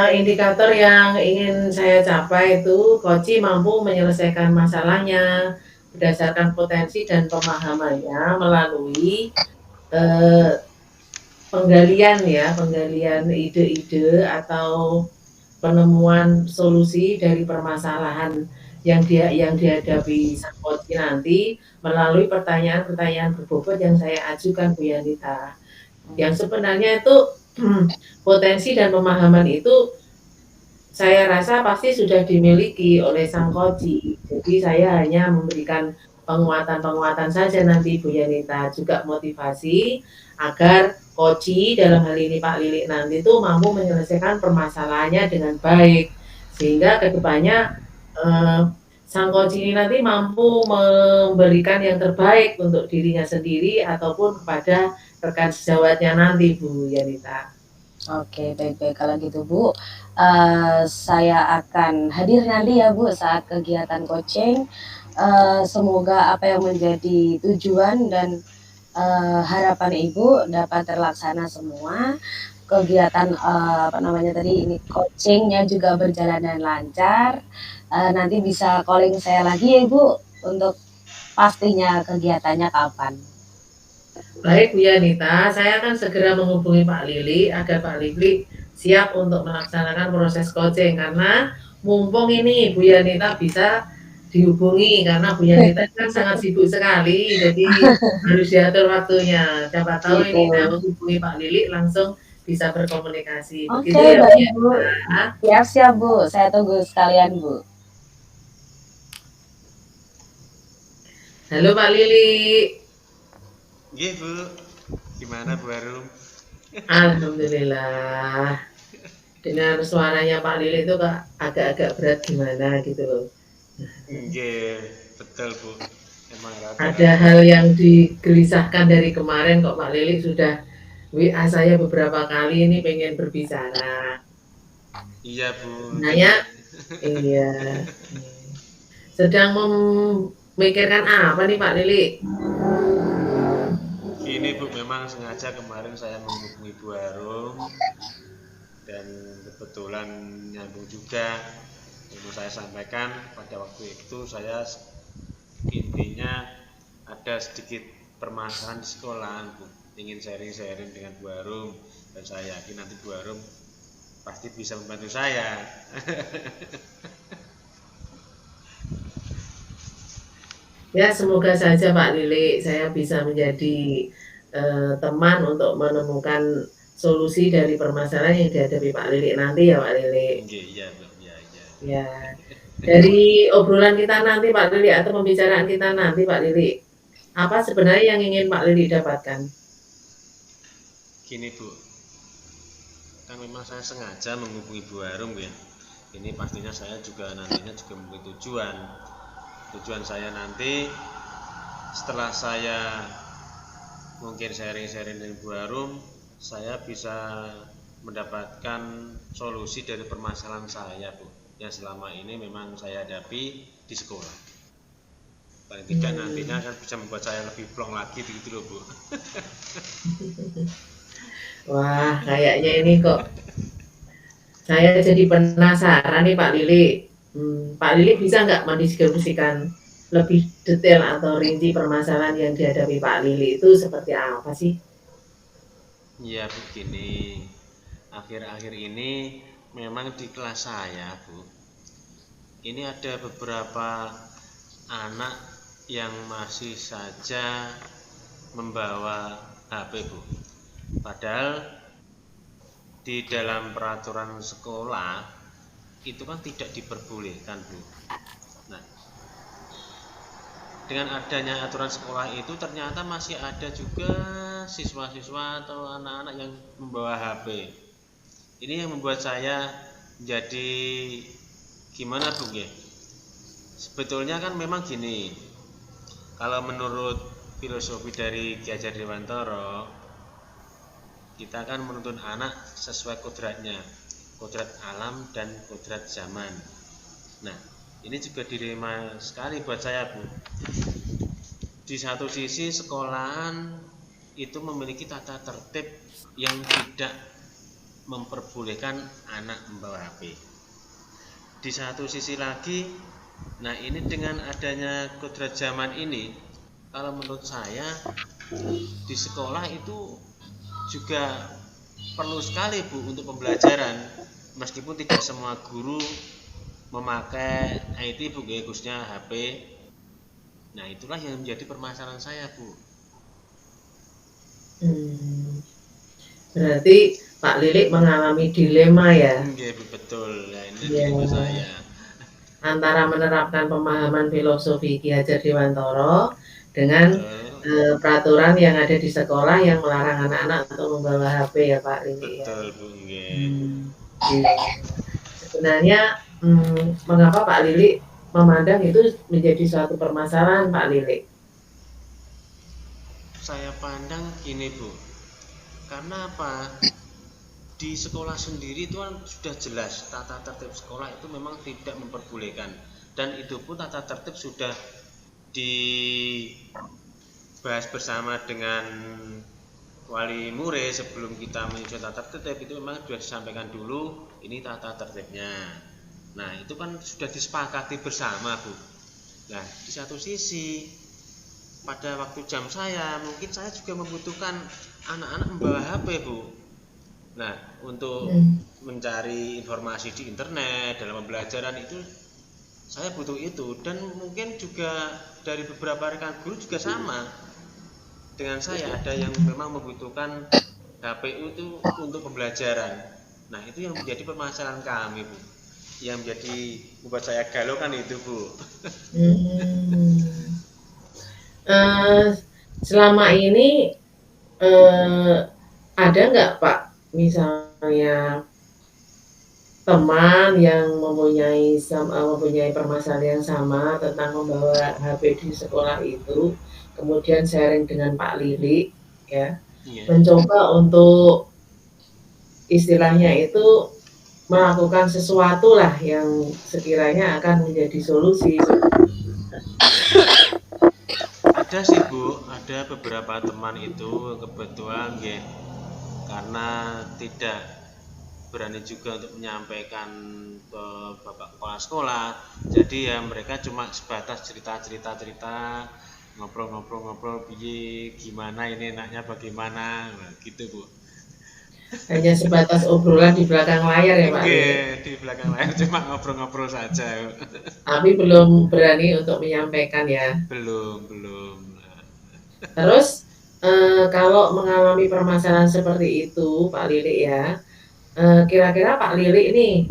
Indikator yang ingin saya capai itu coach mampu menyelesaikan masalahnya berdasarkan potensi dan pemahamannya melalui penggalian ide-ide atau penemuan solusi dari permasalahan yang dihadapi sang coach nanti melalui pertanyaan-pertanyaan berbobot yang saya ajukan Bu Yanita. Yang sebenarnya itu potensi dan pemahaman itu saya rasa pasti sudah dimiliki oleh sang coach. Jadi saya hanya memberikan penguatan-penguatan saja nanti Bu Yanita, juga motivasi agar coach dalam hal ini Pak Lilik nanti itu mampu menyelesaikan permasalahannya dengan baik, sehingga kedepannya sang coach ini nanti mampu memberikan yang terbaik untuk dirinya sendiri ataupun kepada rekan sejawatnya nanti Bu Yanita. Oke, baik-baik kalau gitu Bu, saya akan hadir nanti ya Bu saat kegiatan coaching. Semoga apa yang menjadi tujuan dan harapan Ibu dapat terlaksana semua. Kegiatan coachingnya juga berjalan dengan lancar nanti bisa calling saya lagi ya Ibu untuk pastinya kegiatannya kapan. Baik Bu Yanita, saya akan segera menghubungi Pak Lili agar Pak Lili siap untuk melaksanakan proses coaching, karena mumpung ini Bu Yanita bisa dihubungi, karena Bu Yanita kan sangat sibuk sekali, jadi harus diatur waktunya. Siapa tahu Gitu. ini saya menghubungi Pak Lili langsung bisa berkomunikasi. Oke, Begitu ya Bu baik Bu. Yanita. Siap-siap Bu, saya tunggu sekalian Bu. Halo Pak Lili. Nggih Bu, gimana Bu Arum? Alhamdulillah. Dengan suaranya Pak Lili itu agak-agak berat gimana gitu loh. Nggih, betul Bu. Emang Ada hal yang digelisahkan dari kemarin kok Pak Lili sudah WA saya beberapa kali ini pengen berbicara. Iya Bu. Nanya, iya. Sedang memikirkan apa nih Pak Lili? Ini Bu, memang sengaja kemarin saya menghubungi Bu Arum dan kebetulan nyambung juga. Yang saya sampaikan pada waktu itu, saya intinya ada sedikit permasalahan di sekolahan Bu, ingin sharing-sharing dengan Bu Arum, dan saya yakin nanti Bu Arum pasti bisa membantu saya. Ya, semoga saja Pak Lili saya bisa menjadi teman untuk menemukan solusi dari permasalahan yang dihadapi Pak Lili nanti ya Pak Lili. Iya, iya. Ya, dari obrolan kita nanti Pak Lili atau pembicaraan kita nanti Pak Lili, apa sebenarnya yang ingin Pak Lili dapatkan? Gini Bu, kan memang saya sengaja menghubungi Bu Arum ya. Ini pastinya saya juga nantinya juga memiliki tujuan saya nanti setelah saya mungkin sharing-sharing dengan Bu Arum, saya bisa mendapatkan solusi dari permasalahan saya Bu, yang selama ini memang saya hadapi di sekolah. Paling tidak nantinya akan bisa membuat saya lebih plong lagi begitu loh Bu. Wah, kayaknya ini kok saya jadi penasaran nih Pak Lili. Pak Lili bisa nggak mendiskusikan lebih detail atau rinci permasalahan yang dihadapi Pak Lili itu seperti apa sih? Ya begini, akhir-akhir ini memang di kelas saya Bu, ini ada beberapa anak yang masih saja membawa HP Bu. Padahal di dalam peraturan sekolah itu kan tidak diperbolehkan Bu. Nah, dengan adanya aturan sekolah itu ternyata masih ada juga siswa-siswa atau anak-anak yang membawa HP. Ini yang membuat saya jadi gimana Bu ya? Sebetulnya kan memang gini, kalau menurut filosofi dari Ki Hajar Dewantara, kita kan menuntun anak sesuai kodratnya, kodrat alam dan kodrat zaman. Nah, ini juga dilema sekali buat saya Bu. Di satu sisi sekolahan itu memiliki tata tertib yang tidak memperbolehkan anak membawa HP. Di satu sisi lagi, nah ini dengan adanya kodrat zaman ini, kalau menurut saya di sekolah itu juga perlu sekali Bu untuk pembelajaran, meskipun tidak semua guru memakai IT Bu, khususnya HP. Nah itulah yang menjadi permasalahan saya Bu. Berarti Pak Lili mengalami dilema ya? Iya betul, nah, ini dilema saya. Antara menerapkan pemahaman filosofi Ki Hajar Dewantara dengan peraturan yang ada di sekolah yang melarang anak-anak untuk membawa HP ya Pak Lili. Betul Bu. Sebenarnya mengapa Pak Lili memandang itu menjadi suatu permasalahan Pak Lili? Saya pandang gini Bu, karena apa? Di sekolah sendiri itu kan sudah jelas tata tertib sekolah itu memang tidak memperbolehkan, dan itu pun tata tertib sudah dibahas bersama dengan wali murid sebelum kita menyusun tata tertib. Itu memang sudah disampaikan dulu ini tata tertibnya. Nah, itu kan sudah disepakati bersama, Bu. Nah, di satu sisi pada waktu jam saya, mungkin saya juga membutuhkan anak-anak membawa HP, Bu. Nah, untuk mencari informasi di internet dalam pembelajaran itu saya butuh itu, dan mungkin juga dari beberapa rekan guru juga sama dengan saya, ada yang memang membutuhkan HP itu untuk pembelajaran. Nah, itu yang menjadi permasalahan kami, Bu. Yang menjadi membuat saya galau kan itu, Bu. Selama ini ada nggak Pak, misalnya teman yang mempunyai permasalahan yang sama tentang membawa HP di sekolah itu, kemudian sharing dengan Pak Lili, ya, mencoba untuk istilahnya itu melakukan sesuatu lah yang sekiranya akan menjadi solusi. Ada sih, Bu, ada beberapa teman itu kebetulan ya, karena tidak berani juga untuk menyampaikan ke bapak kepala sekolah, jadi ya mereka cuma sebatas cerita ngobrol gimana ini enaknya bagaimana, nah, gitu, Bu. Hanya sebatas obrolan di belakang layar ya Pak? Di belakang layar cuma ngobrol-ngobrol saja. Tapi belum berani untuk menyampaikan ya? Belum. Terus kalau mengalami permasalahan seperti itu Pak Lili ya, kira-kira Pak Lili ini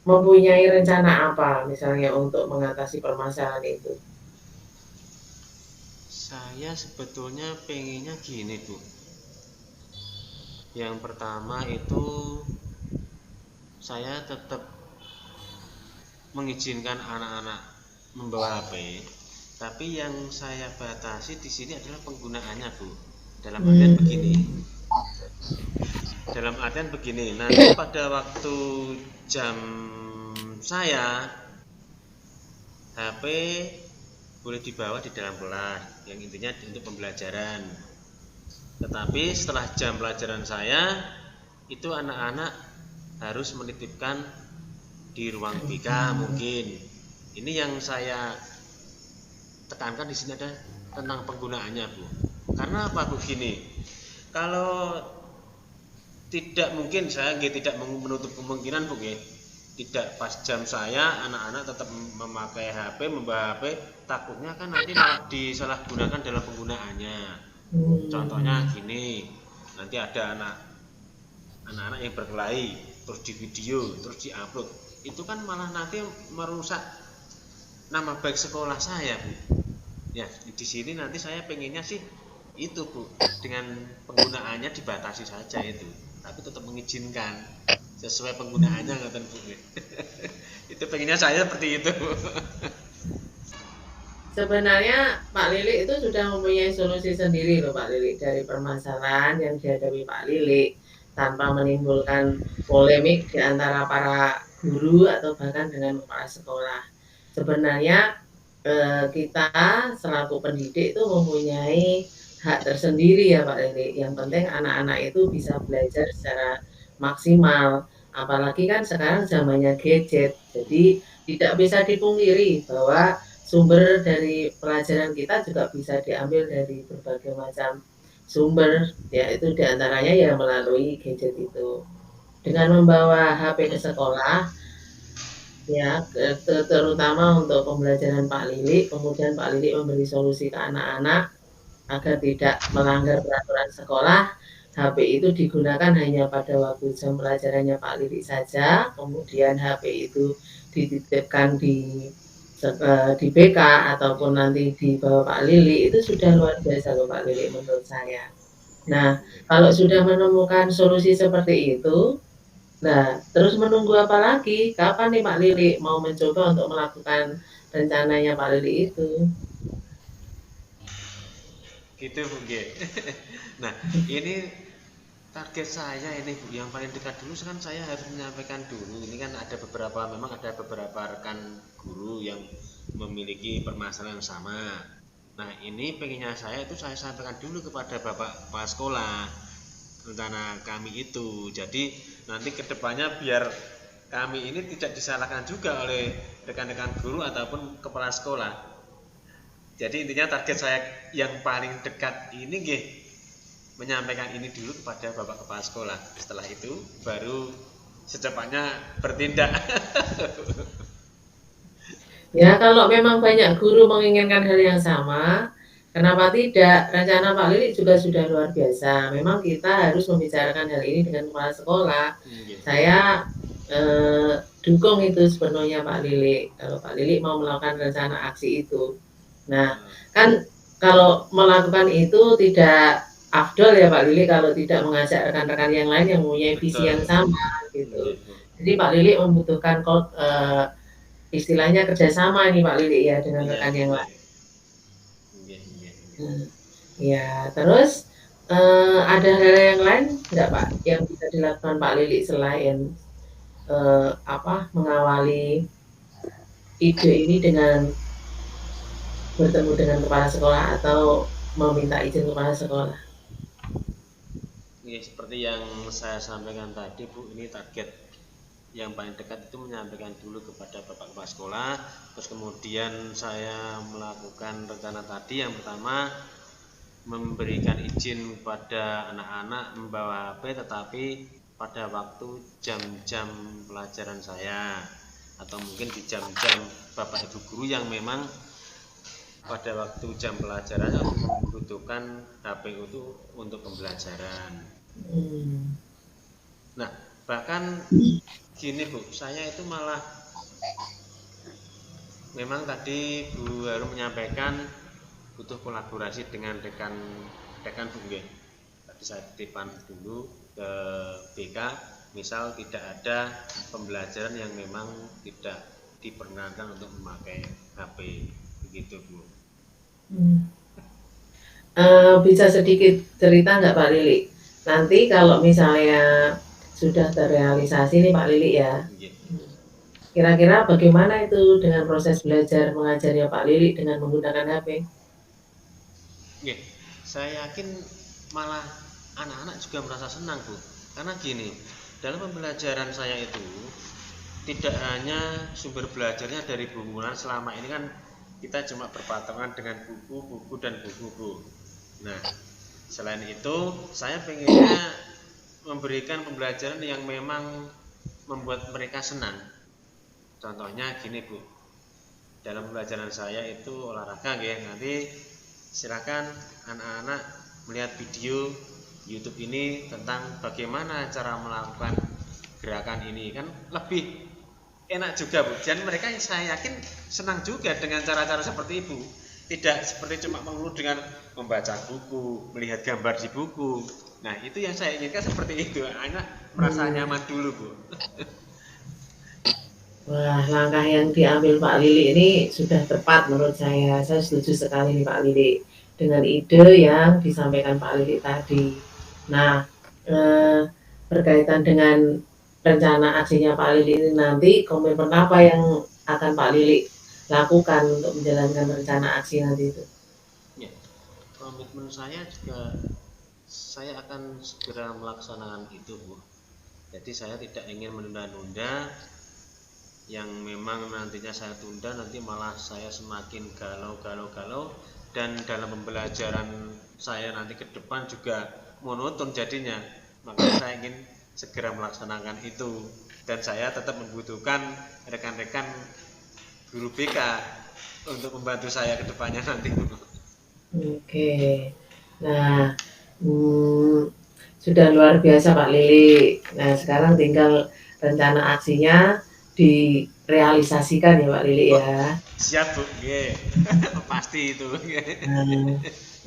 mempunyai rencana apa misalnya untuk mengatasi permasalahan itu? Saya sebetulnya pengennya gini, Bu. Yang pertama itu saya tetap mengizinkan anak-anak membawa HP, tapi yang saya batasi di sini adalah penggunaannya, Bu. Dalam artian begini, nanti pada waktu jam saya HP boleh dibawa di dalam kelas, yang intinya untuk pembelajaran. Tetapi setelah jam pelajaran saya, itu anak-anak harus menitipkan di ruang BK mungkin. Ini yang saya tekankan di sini ada tentang penggunaannya, Bu. Karena apa, Bu? Gini, kalau tidak mungkin saya tidak menutup kemungkinan, Bu, tidak pas jam saya anak-anak tetap memakai HP, membawa HP, takutnya kan nanti malah disalahgunakan dalam penggunaannya. Contohnya gini, nanti ada anak-anak yang berkelahi, terus di video, terus di-upload, itu kan malah nanti merusak nama baik sekolah saya, Bu. Ya, di sini nanti saya pengennya sih itu, Bu, dengan penggunaannya dibatasi saja itu, tapi tetap mengizinkan sesuai penggunaannya, ngaten, Bu. Itu pengennya saya seperti itu, Bu. Sebenarnya Pak Lili itu sudah mempunyai solusi sendiri loh Pak Lili, dari permasalahan yang dihadapi Pak Lili tanpa menimbulkan polemik di antara para guru atau bahkan dengan kepala sekolah. Sebenarnya kita selaku pendidik itu mempunyai hak tersendiri ya Pak Lili. Yang penting anak-anak itu bisa belajar secara maksimal. Apalagi kan sekarang zamannya gadget, jadi tidak bisa dipungkiri bahwa sumber dari pelajaran kita juga bisa diambil dari berbagai macam sumber, yaitu diantaranya ya melalui gadget itu. Dengan membawa HP ke sekolah, ya terutama untuk pembelajaran Pak Lili, kemudian Pak Lili memberi solusi ke anak-anak agar tidak melanggar peraturan sekolah. HP itu digunakan hanya pada waktu jam pelajarannya Pak Lili saja, kemudian HP itu dititipkan di BK ataupun nanti di bawah Pak Lili, itu sudah luar biasa loh Pak Lili menurut saya. Nah, kalau sudah menemukan solusi seperti itu, nah terus menunggu apa lagi? Kapan nih Pak Lili mau mencoba untuk melakukan rencananya Pak Lili itu? Gitu, Bu. Nah, ini target saya ini, Bu, yang paling dekat dulu kan saya harus menyampaikan dulu. Ini kan memang ada beberapa rekan guru yang memiliki permasalahan yang sama. Nah, ini pengennya saya sampaikan dulu kepada Bapak Kepala Sekolah rencana kami itu. Jadi nanti kedepannya biar kami ini tidak disalahkan juga oleh rekan-rekan guru ataupun kepala sekolah. Jadi intinya target saya yang paling dekat ini nggih menyampaikan ini dulu kepada Bapak Kepala Sekolah. Setelah itu baru secepatnya bertindak. Ya, kalau memang banyak guru menginginkan hal yang sama, kenapa tidak? Rencana Pak Lili juga sudah luar biasa. Memang kita harus membicarakan hal ini dengan kepala sekolah. Saya dukung itu sepenuhnya Pak Lili. Kalau Pak Lili mau melakukan rencana aksi itu. Nah, kan kalau melakukan itu tidak afdol ya Pak Lili kalau tidak mengajak rekan-rekan yang lain yang mempunyai visi yang sama gitu. Jadi Pak Lili membutuhkan istilahnya kerjasama ini Pak Lili ya dengan rekan yang lain. Ya, terus ada hal yang lain nggak Pak yang bisa dilakukan Pak Lili selain mengawali ide ini dengan bertemu dengan kepala sekolah atau meminta izin kepala sekolah? Ya, seperti yang saya sampaikan tadi Bu, ini target yang paling dekat itu menyampaikan dulu kepada Bapak Kepala Sekolah, terus kemudian saya melakukan rencana tadi. Yang pertama memberikan izin kepada anak-anak membawa HP tetapi pada waktu jam-jam pelajaran saya atau mungkin di jam-jam Bapak Ibu guru yang memang pada waktu jam pelajarannya membutuhkan HP itu untuk pembelajaran. Nah, bahkan gini Bu, saya itu malah memang tadi Bu Harum menyampaikan butuh kolaborasi dengan rekan Bu nggih. Tadi saya titipan dulu ke BK, misal tidak ada pembelajaran yang memang tidak diperkenankan untuk memakai HP, begitu Bu. Bisa sedikit cerita nggak Pak Lili? Nanti kalau misalnya sudah terrealisasi nih Pak Lili ya, kira-kira bagaimana itu dengan proses belajar mengajarnya Pak Lili dengan menggunakan HP? Saya yakin malah anak-anak juga merasa senang Bu, karena gini, dalam pembelajaran saya itu tidak hanya sumber belajarnya dari buku. Selama ini kan kita cuma berpatongan dengan buku dan buku. Nah, selain itu saya pengennya memberikan pembelajaran yang memang membuat mereka senang. Contohnya gini Bu, dalam pembelajaran saya itu olahraga ya, nanti silakan anak-anak melihat video YouTube ini tentang bagaimana cara melakukan gerakan ini, kan lebih enak juga Bu. Dan mereka saya yakin senang juga dengan cara-cara seperti itu. Tidak seperti cuma melulu dengan membaca buku, melihat gambar di buku. Nah, itu yang saya inginkan seperti itu. Anak merasa nyaman dulu Bu. Wah, langkah yang diambil Pak Lili ini sudah tepat menurut saya. Saya setuju sekali nih Pak Lili dengan ide yang disampaikan Pak Lili tadi. Nah, berkaitan dengan rencana aksinya Pak Lili ini nanti, komitmen apa yang akan Pak Lili lakukan untuk menjalankan rencana aksi nanti itu? Ya, komitmen saya juga saya akan segera melaksanakan itu Bu. Jadi saya tidak ingin menunda-nunda, yang memang nantinya saya tunda nanti malah saya semakin galau dan dalam pembelajaran saya nanti ke depan juga monoton jadinya. Maka saya ingin segera melaksanakan itu, dan saya tetap membutuhkan rekan-rekan guru BK untuk membantu saya ke depannya nanti. Oke. Nah, sudah luar biasa Pak Lili. Nah, sekarang tinggal rencana aksinya direalisasikan ya Pak Lili ya. Siap Bu, pasti itu.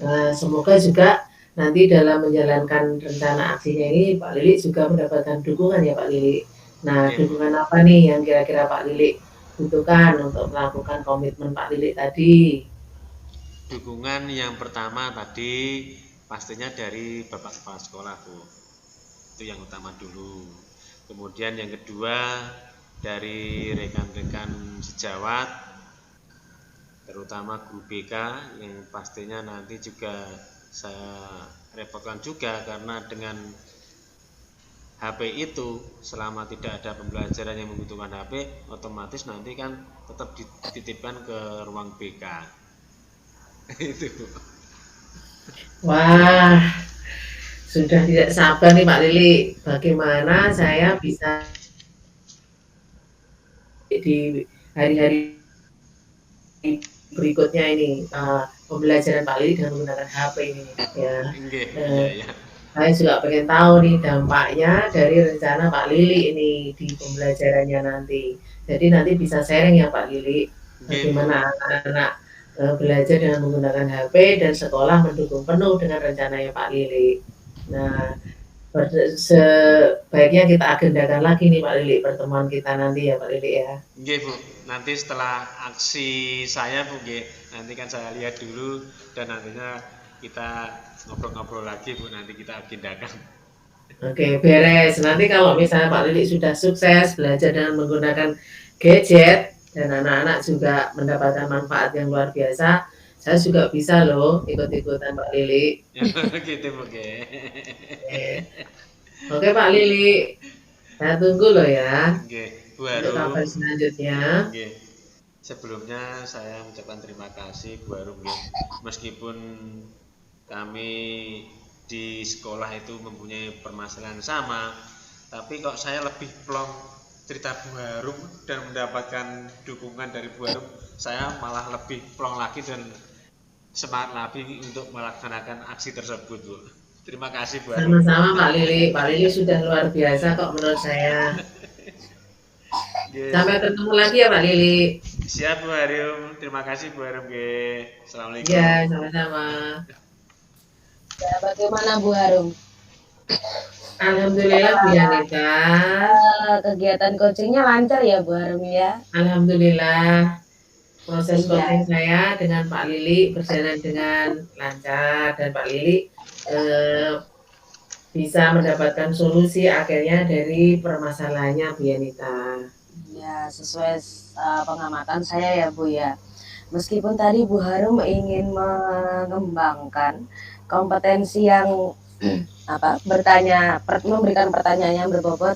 Nah, semoga juga nanti dalam menjalankan rencana aksinya ini Pak Lili juga mendapatkan dukungan ya Pak Lili. Nah, dukungan apa nih yang kira-kira Pak Lili butuhkan untuk melakukan komitmen Pak Lili tadi? Dukungan yang pertama tadi pastinya dari Bapak Kepala Sekolah Bu, itu yang utama dulu. Kemudian yang kedua dari rekan-rekan sejawat, terutama guru BK yang pastinya nanti juga saya repotkan juga, karena dengan HP itu selama tidak ada pembelajaran yang membutuhkan HP, otomatis nanti kan tetap dititipkan ke ruang BK. Itu. Wah, sudah tidak sabar nih Pak Lili, bagaimana saya bisa di hari-hari berikutnya ini pembelajaran Pak Lili dengan menggunakan HP ini ya. Iya. Saya juga pengen tahu nih dampaknya dari rencana Pak Lili ini di pembelajarannya nanti. Jadi nanti bisa sharing ya Pak Lili, bagaimana anak-anak belajar dengan menggunakan HP dan sekolah mendukung penuh dengan rencananya Pak Lili. Nah, sebaiknya kita agendakan lagi nih Pak Lili pertemuan kita nanti ya Pak Lili ya. Nggih Bu, nanti setelah aksi saya Bu, nanti kan saya lihat dulu dan nantinya kita ngobrol-ngobrol lagi Bu, nanti kita agendakan. Oke, beres. Nanti kalau misalnya Pak Lili sudah sukses belajar dengan menggunakan gadget dan anak-anak juga mendapatkan manfaat yang luar biasa, saya juga bisa loh ikut-ikutan Pak Lili. Gitu Bu. Oke Pak Lili, saya tunggu loh ya. Oke, Bu untuk Harum. kabar selanjutnya. Oke. Sebelumnya saya mengucapkan terima kasih Bu Harum. Meskipun kami di sekolah itu mempunyai permasalahan sama, tapi kok saya lebih plong cerita Bu Harum dan mendapatkan dukungan dari Bu Harum, saya malah lebih plong lagi dan semangat lagi untuk melaksanakan aksi tersebut Bu. Terima kasih Bu Harum. Sama-sama Pak Lili. Pak Lili sudah luar biasa kok menurut saya. Sampai ketemu lagi ya Pak Lili. Siap Bu Harum. Terima kasih Bu Harum. Assalamualaikum. Ya, sama-sama. Ya, bagaimana Bu Harum? Alhamdulillah Bu Yanita. Kegiatan coachingnya lancar ya Bu Harum ya? Alhamdulillah. Proses coaching saya dengan Pak Lili berjalan dengan lancar dan Pak Lili bisa mendapatkan solusi akhirnya dari permasalahannya Bu Yanita. Ya, sesuai pengamatan saya ya Bu ya. Meskipun tadi Bu Harum ingin mengembangkan kompetensi yang memberikan pertanyaan yang berbobot,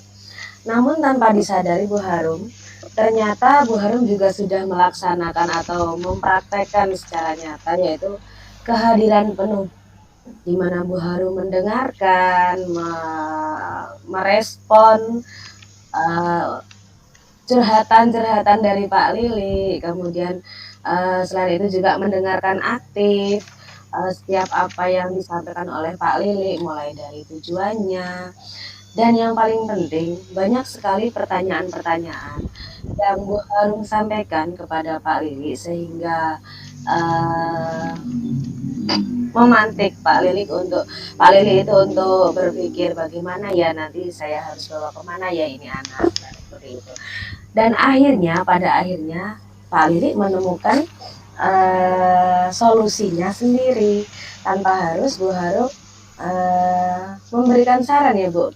namun tanpa disadari Bu Harum, ternyata Bu Harum juga sudah melaksanakan atau mempraktekkan secara nyata, yaitu kehadiran penuh, di mana Bu Harum mendengarkan, merespon curhatan-curhatan dari Pak Lili, kemudian selain itu juga mendengarkan aktif setiap apa yang disampaikan oleh Pak Lili, mulai dari tujuannya, dan yang paling penting banyak sekali pertanyaan-pertanyaan yang Bu Harum sampaikan kepada Pak Lili sehingga memantik Pak Lili itu untuk berpikir bagaimana ya nanti saya harus bawa kemana ya ini anak, seperti itu. Dan pada akhirnya Pak Lili menemukan solusinya sendiri tanpa harus Bu Harum memberikan saran ya Bu.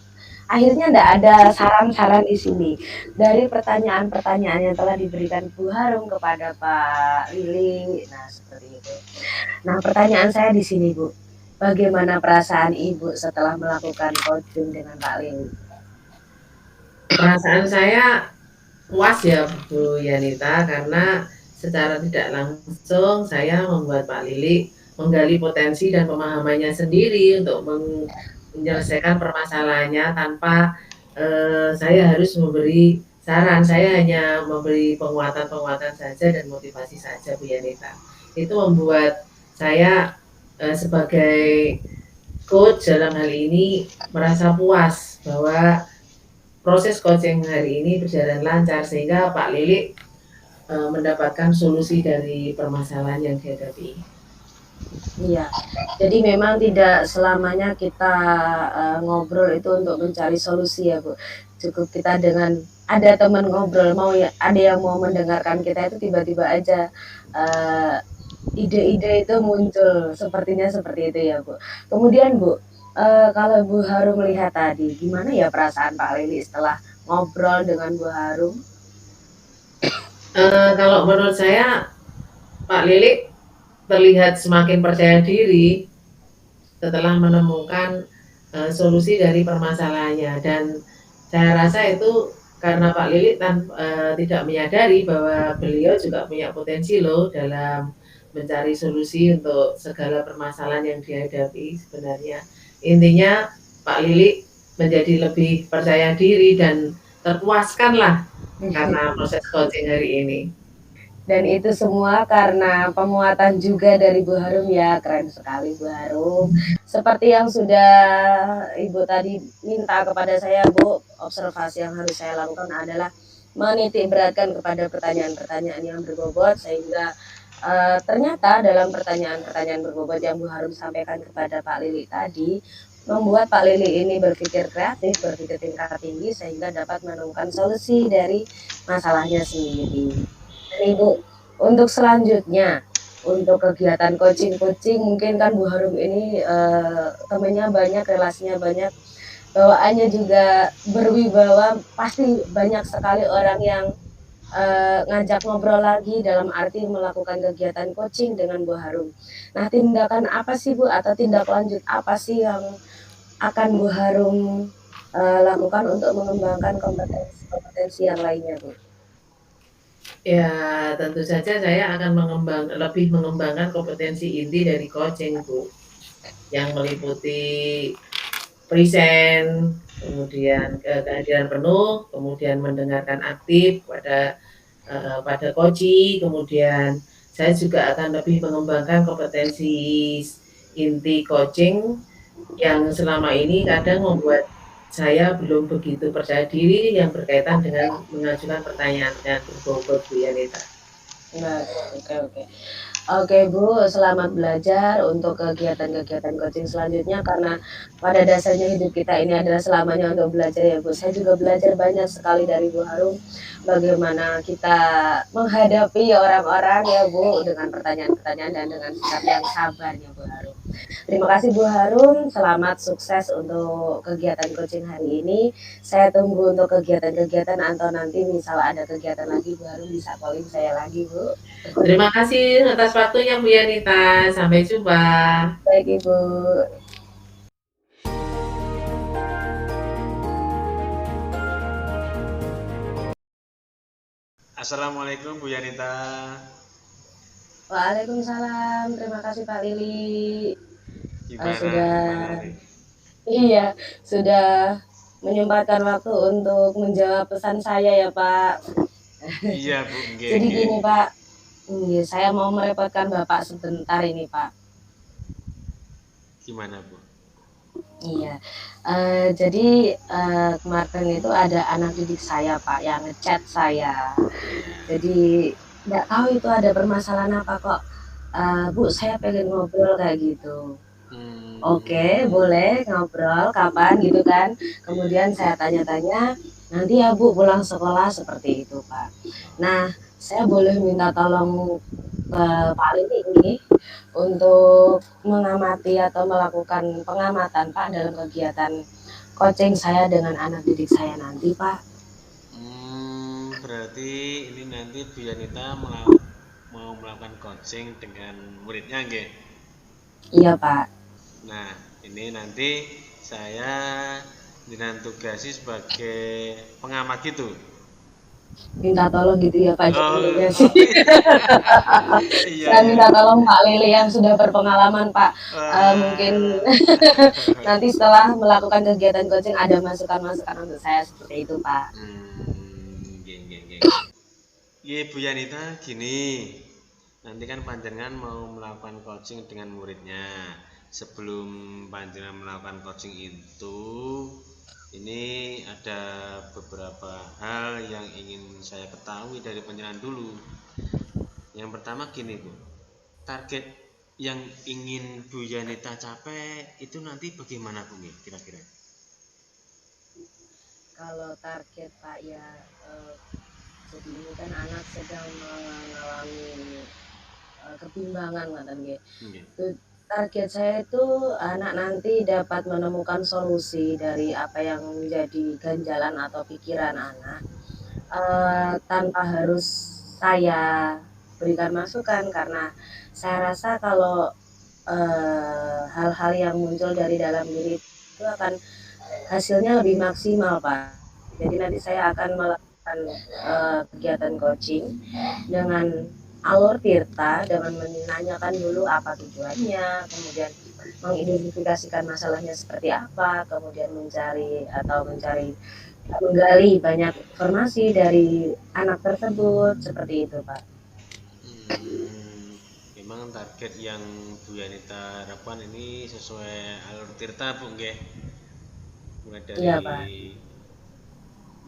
Akhirnya tidak ada saran-saran di sini dari pertanyaan-pertanyaan yang telah diberikan Bu Harum kepada Pak Lili. Nah, seperti itu. Nah, pertanyaan saya di sini Bu, bagaimana perasaan Ibu setelah melakukan coaching dengan Pak Lili? Perasaan saya puas ya Bu Yanita, karena secara tidak langsung saya membuat Pak Lili menggali potensi dan pemahamannya sendiri untuk menyelesaikan permasalahannya tanpa saya harus memberi saran. Saya hanya memberi penguatan-penguatan saja dan motivasi saja Bu Yanita. Itu membuat saya sebagai coach dalam hal ini merasa puas bahwa proses coaching hari ini berjalan lancar sehingga Pak Lili mendapatkan solusi dari permasalahan yang dihadapi. Iya, jadi memang tidak selamanya kita ngobrol itu untuk mencari solusi ya Bu. Cukup kita dengan ada teman ngobrol, ada yang mau mendengarkan kita, itu tiba-tiba aja ide-ide itu muncul, sepertinya seperti itu ya Bu. Kemudian Bu, kalau Bu Harum melihat tadi, gimana ya perasaan Pak Lili setelah ngobrol dengan Bu Harum? Kalau menurut saya Pak Lili terlihat semakin percaya diri setelah menemukan solusi dari permasalahannya. Dan saya rasa itu karena Pak Lilik tidak menyadari bahwa beliau juga punya potensi loh dalam mencari solusi untuk segala permasalahan yang dihadapi sebenarnya. Intinya Pak Lilik menjadi lebih percaya diri dan terpuaskan lah karena proses coaching hari ini. Dan itu semua karena penguatan juga dari Bu Harum ya, keren sekali Bu Harum. Seperti yang sudah Ibu tadi minta kepada saya Bu, observasi yang harus saya lakukan adalah menitik beratkan kepada pertanyaan-pertanyaan yang berbobot sehingga ternyata dalam pertanyaan-pertanyaan berbobot yang Bu Harum sampaikan kepada Pak Lili tadi membuat Pak Lili ini berpikir kreatif, berpikir tingkat tinggi sehingga dapat menemukan solusi dari masalahnya sendiri. Dan Ibu, untuk selanjutnya, untuk kegiatan coaching-coaching mungkin kan Bu Harum ini temannya banyak, relasinya banyak, bawaannya juga berwibawa, pasti banyak sekali orang yang ngajak ngobrol lagi dalam arti melakukan kegiatan coaching dengan Bu Harum. Nah, tindakan apa sih Bu atau tindak lanjut apa sih yang akan Bu Harum lakukan untuk mengembangkan kompetensi yang lainnya Bu? Ya, tentu saja saya akan lebih mengembangkan kompetensi inti dari coaching, Bu. Yang meliputi present, kemudian kehadiran penuh, kemudian mendengarkan aktif pada coaching, kemudian saya juga akan lebih mengembangkan kompetensi inti coaching yang selama ini kadang membuat saya belum begitu percaya diri yang berkaitan dengan mengajukan pertanyaan dan berbobot Bu Yanita. Nah, oke. Oke Bu, selamat belajar untuk kegiatan-kegiatan coaching selanjutnya karena pada dasarnya hidup kita ini adalah selamanya untuk belajar ya Bu. Saya juga belajar banyak sekali dari Bu Harum bagaimana kita menghadapi orang-orang ya Bu dengan pertanyaan-pertanyaan dan dengan sikap yang sabarnya Bu Harum. Terima kasih Bu Harum, selamat sukses untuk kegiatan coaching hari ini. Saya tunggu untuk kegiatan-kegiatan atau nanti misal ada kegiatan lagi Bu Harum bisa calling saya lagi Bu. Terima kasih atas waktunya Bu Yanita. Sampai jumpa. Baik Ibu. Assalamualaikum Bu Yanita. Waalaikumsalam. Terima kasih Pak Lili. Gimana? Iya, sudah menyempatkan waktu untuk menjawab pesan saya ya Pak. Iya Bu, Jadi gini Pak, saya mau merepotkan Bapak sebentar ini Pak. Gimana Bu? Iya, jadi kemarin itu ada anak didik saya Pak yang ngechat saya. Jadi nggak tahu itu ada permasalahan apa kok. Bu, saya pengen ngobrol kayak gitu. Oke, boleh ngobrol kapan gitu kan. Kemudian saya tanya-tanya, nanti ya Bu pulang sekolah seperti itu Pak. Nah, saya boleh minta tolong Pak Lili ini untuk mengamati atau melakukan pengamatan Pak dalam kegiatan coaching saya dengan anak didik saya nanti Pak. Berarti ini nanti Bu Yanita mau melakukan coaching dengan muridnya nggih? Iya Pak. Nah, ini nanti saya ditugasi sebagai pengamat gitu. Minta tolong gitu ya Pak Oh, sih. iya, Saya minta iya. tolong Pak Lili yang sudah berpengalaman Pak. Mungkin nanti setelah melakukan kegiatan coaching ada masukan-masukan untuk saya seperti itu Pak. Geng. Iya Bu Yanita, gini. Nanti kan panjenengan mau melakukan coaching dengan muridnya. Sebelum panjenengan melakukan coaching itu, ini ada beberapa hal yang ingin saya ketahui dari panjenengan dulu. Yang pertama gini Bu, target yang ingin Bu Yanita capai itu nanti bagaimana Bu kira-kira? Kalau target Pak ya, jadi ini kan anak sedang mengalami kebimbangan kan target saya itu anak nanti dapat menemukan solusi dari apa yang menjadi ganjalan atau pikiran anak tanpa harus saya berikan masukan karena saya rasa kalau hal-hal yang muncul dari dalam diri itu akan hasilnya lebih maksimal, Pak. Jadi nanti saya akan melakukan kegiatan coaching dengan alur tirta dengan menanyakan dulu apa tujuannya, kemudian mengidentifikasikan masalahnya seperti apa, kemudian menggali banyak informasi dari anak tersebut, seperti itu, Pak. Memang target yang Bu Yanita harapkan ini sesuai alur tirta, Bu, nggih. Mulai dari Iya, Pak.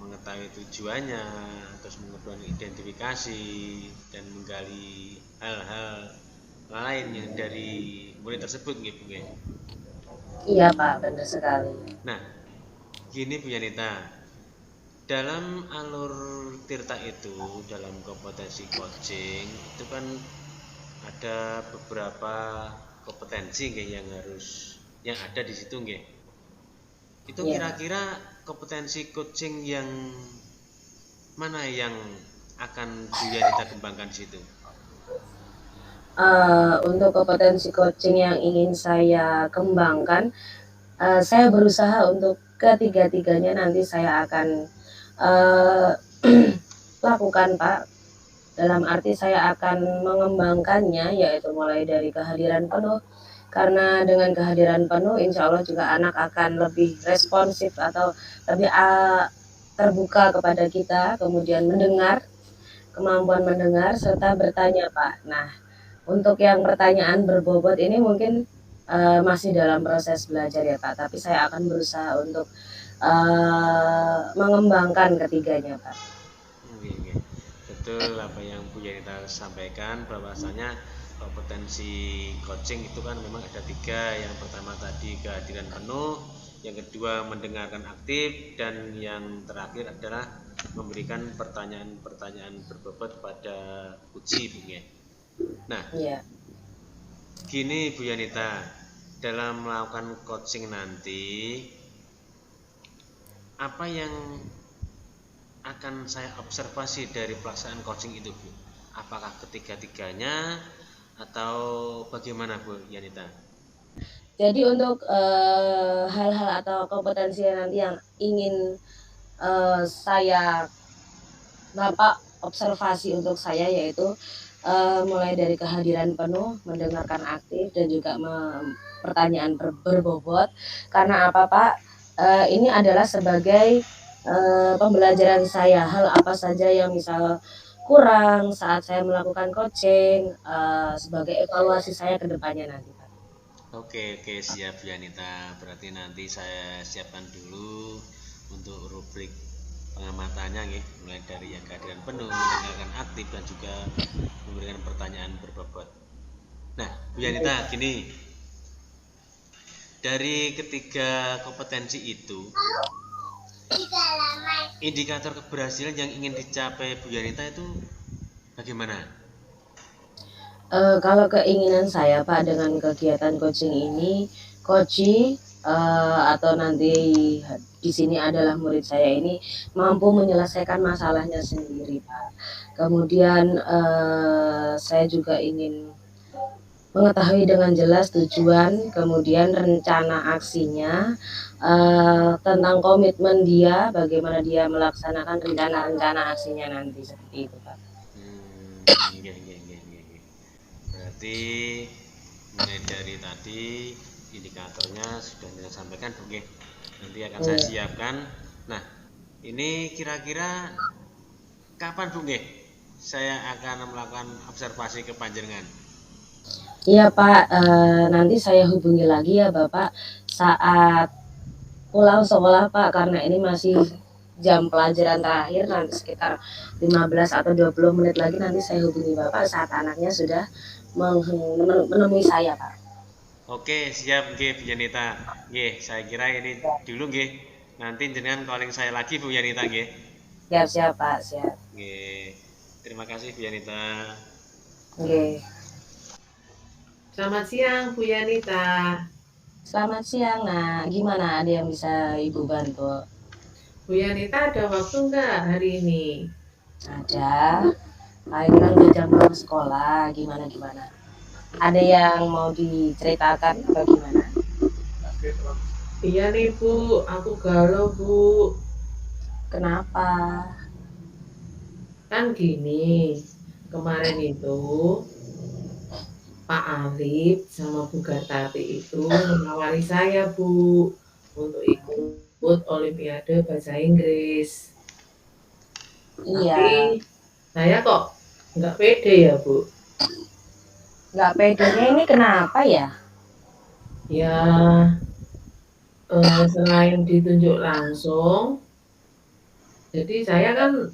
mengetahui tujuannya, terus melakukan identifikasi dan menggali hal-hal lain yang dari murid tersebut, nggih, Bu, nggih. Iya, Pak, benar sekali. Nah, gini Bu Yanita, dalam alur tirta itu, dalam kompetensi coaching itu kan ada beberapa kompetensi nggih yang ada di situ, nggih. Itu Iya. kira-kira kompetensi coaching yang mana yang akan Bu Yanita kembangkan di situ? Untuk kompetensi coaching yang ingin saya kembangkan, saya berusaha untuk ketiga-tiganya nanti saya akan lakukan, Pak. Dalam arti saya akan mengembangkannya, yaitu mulai dari kehadiran penuh, karena dengan kehadiran penuh insya Allah juga anak akan lebih responsif atau lebih terbuka kepada kita, kemudian kemampuan mendengar serta bertanya, Pak. Nah, untuk yang pertanyaan berbobot ini mungkin masih dalam proses belajar ya, Pak, tapi saya akan berusaha untuk mengembangkan ketiganya, Pak. Betul apa yang Bu Yanita sampaikan, bahwasanya kompetensi coaching itu kan memang ada 3. Yang pertama tadi kehadiran penuh, yang kedua mendengarkan aktif, dan yang terakhir adalah memberikan pertanyaan-pertanyaan berbobot pada uji, Bu. Nah, gini Bu Yanita, dalam melakukan coaching nanti, apa yang akan saya observasi dari pelaksanaan coaching itu, Bu? Apakah ketiga-tiganya atau bagaimana, Bu Yanita? Jadi untuk hal-hal atau kompetensi nanti yang ingin saya Bapak observasi untuk saya, yaitu mulai dari kehadiran penuh, mendengarkan aktif, dan juga pertanyaan berbobot. Karena apa, Pak? Ini adalah sebagai pembelajaran saya, hal apa saja yang misal kurang saat saya melakukan coaching, sebagai evaluasi saya ke depannya nanti, Pak. Oke, siap Yanita. Berarti nanti saya siapkan dulu untuk rubrik pengamatannya, nggih, mulai dari yang kehadiran penuh, mendengarkan aktif, dan juga memberikan pertanyaan berbobot. Nah, Bu Yanita, gini, dari ketiga kompetensi itu, indikator keberhasilan yang ingin dicapai Bu Yanita itu bagaimana? Kalau keinginan saya, Pak, dengan kegiatan coaching ini, atau nanti di sini adalah murid saya ini mampu menyelesaikan masalahnya sendiri, Pak. Kemudian saya juga ingin mengetahui dengan jelas tujuan, kemudian rencana aksinya, tentang komitmen dia, bagaimana dia melaksanakan rencana aksinya nanti, seperti itu, Pak. Berarti mulai dari tadi indikatornya sudah saya sampaikan, Bu. Nanti akan saya siapkan. Nah, ini kira-kira kapan, Bu, saya akan melakukan observasi ke panjenengan? Iya, Pak, nanti saya hubungi lagi ya Bapak saat pulang sekolah, Pak, karena ini masih jam pelajaran terakhir, nanti sekitar 15 atau 20 menit lagi nanti saya hubungi Bapak saat anaknya sudah menemui saya, Pak. Oke, siap, Bu Yanita. Saya kira ini dulu, nanti jenengan calling saya lagi, Bu Yanita, Siap, Pak, siap. Terima kasih, Bu Yanita. Selamat siang, Bu Yanita. Selamat siang. Nah, gimana? Ada yang bisa Ibu bantu? Bu Yanita ada waktu nggak hari ini? Ada. Ini kan udah jam pulang sekolah. Gimana? Ada yang mau diceritakan atau gimana? Iya nih Bu, aku galau Bu. Kenapa? Kan gini, kemarin itu Pak Alif sama Bu Gartati itu menawari saya Bu untuk ikut Olimpiade Bahasa Inggris. Iya, Tapi saya kok nggak pede ya Bu. nggak pedenya ini kenapa ya? Ya selain ditunjuk langsung, jadi saya kan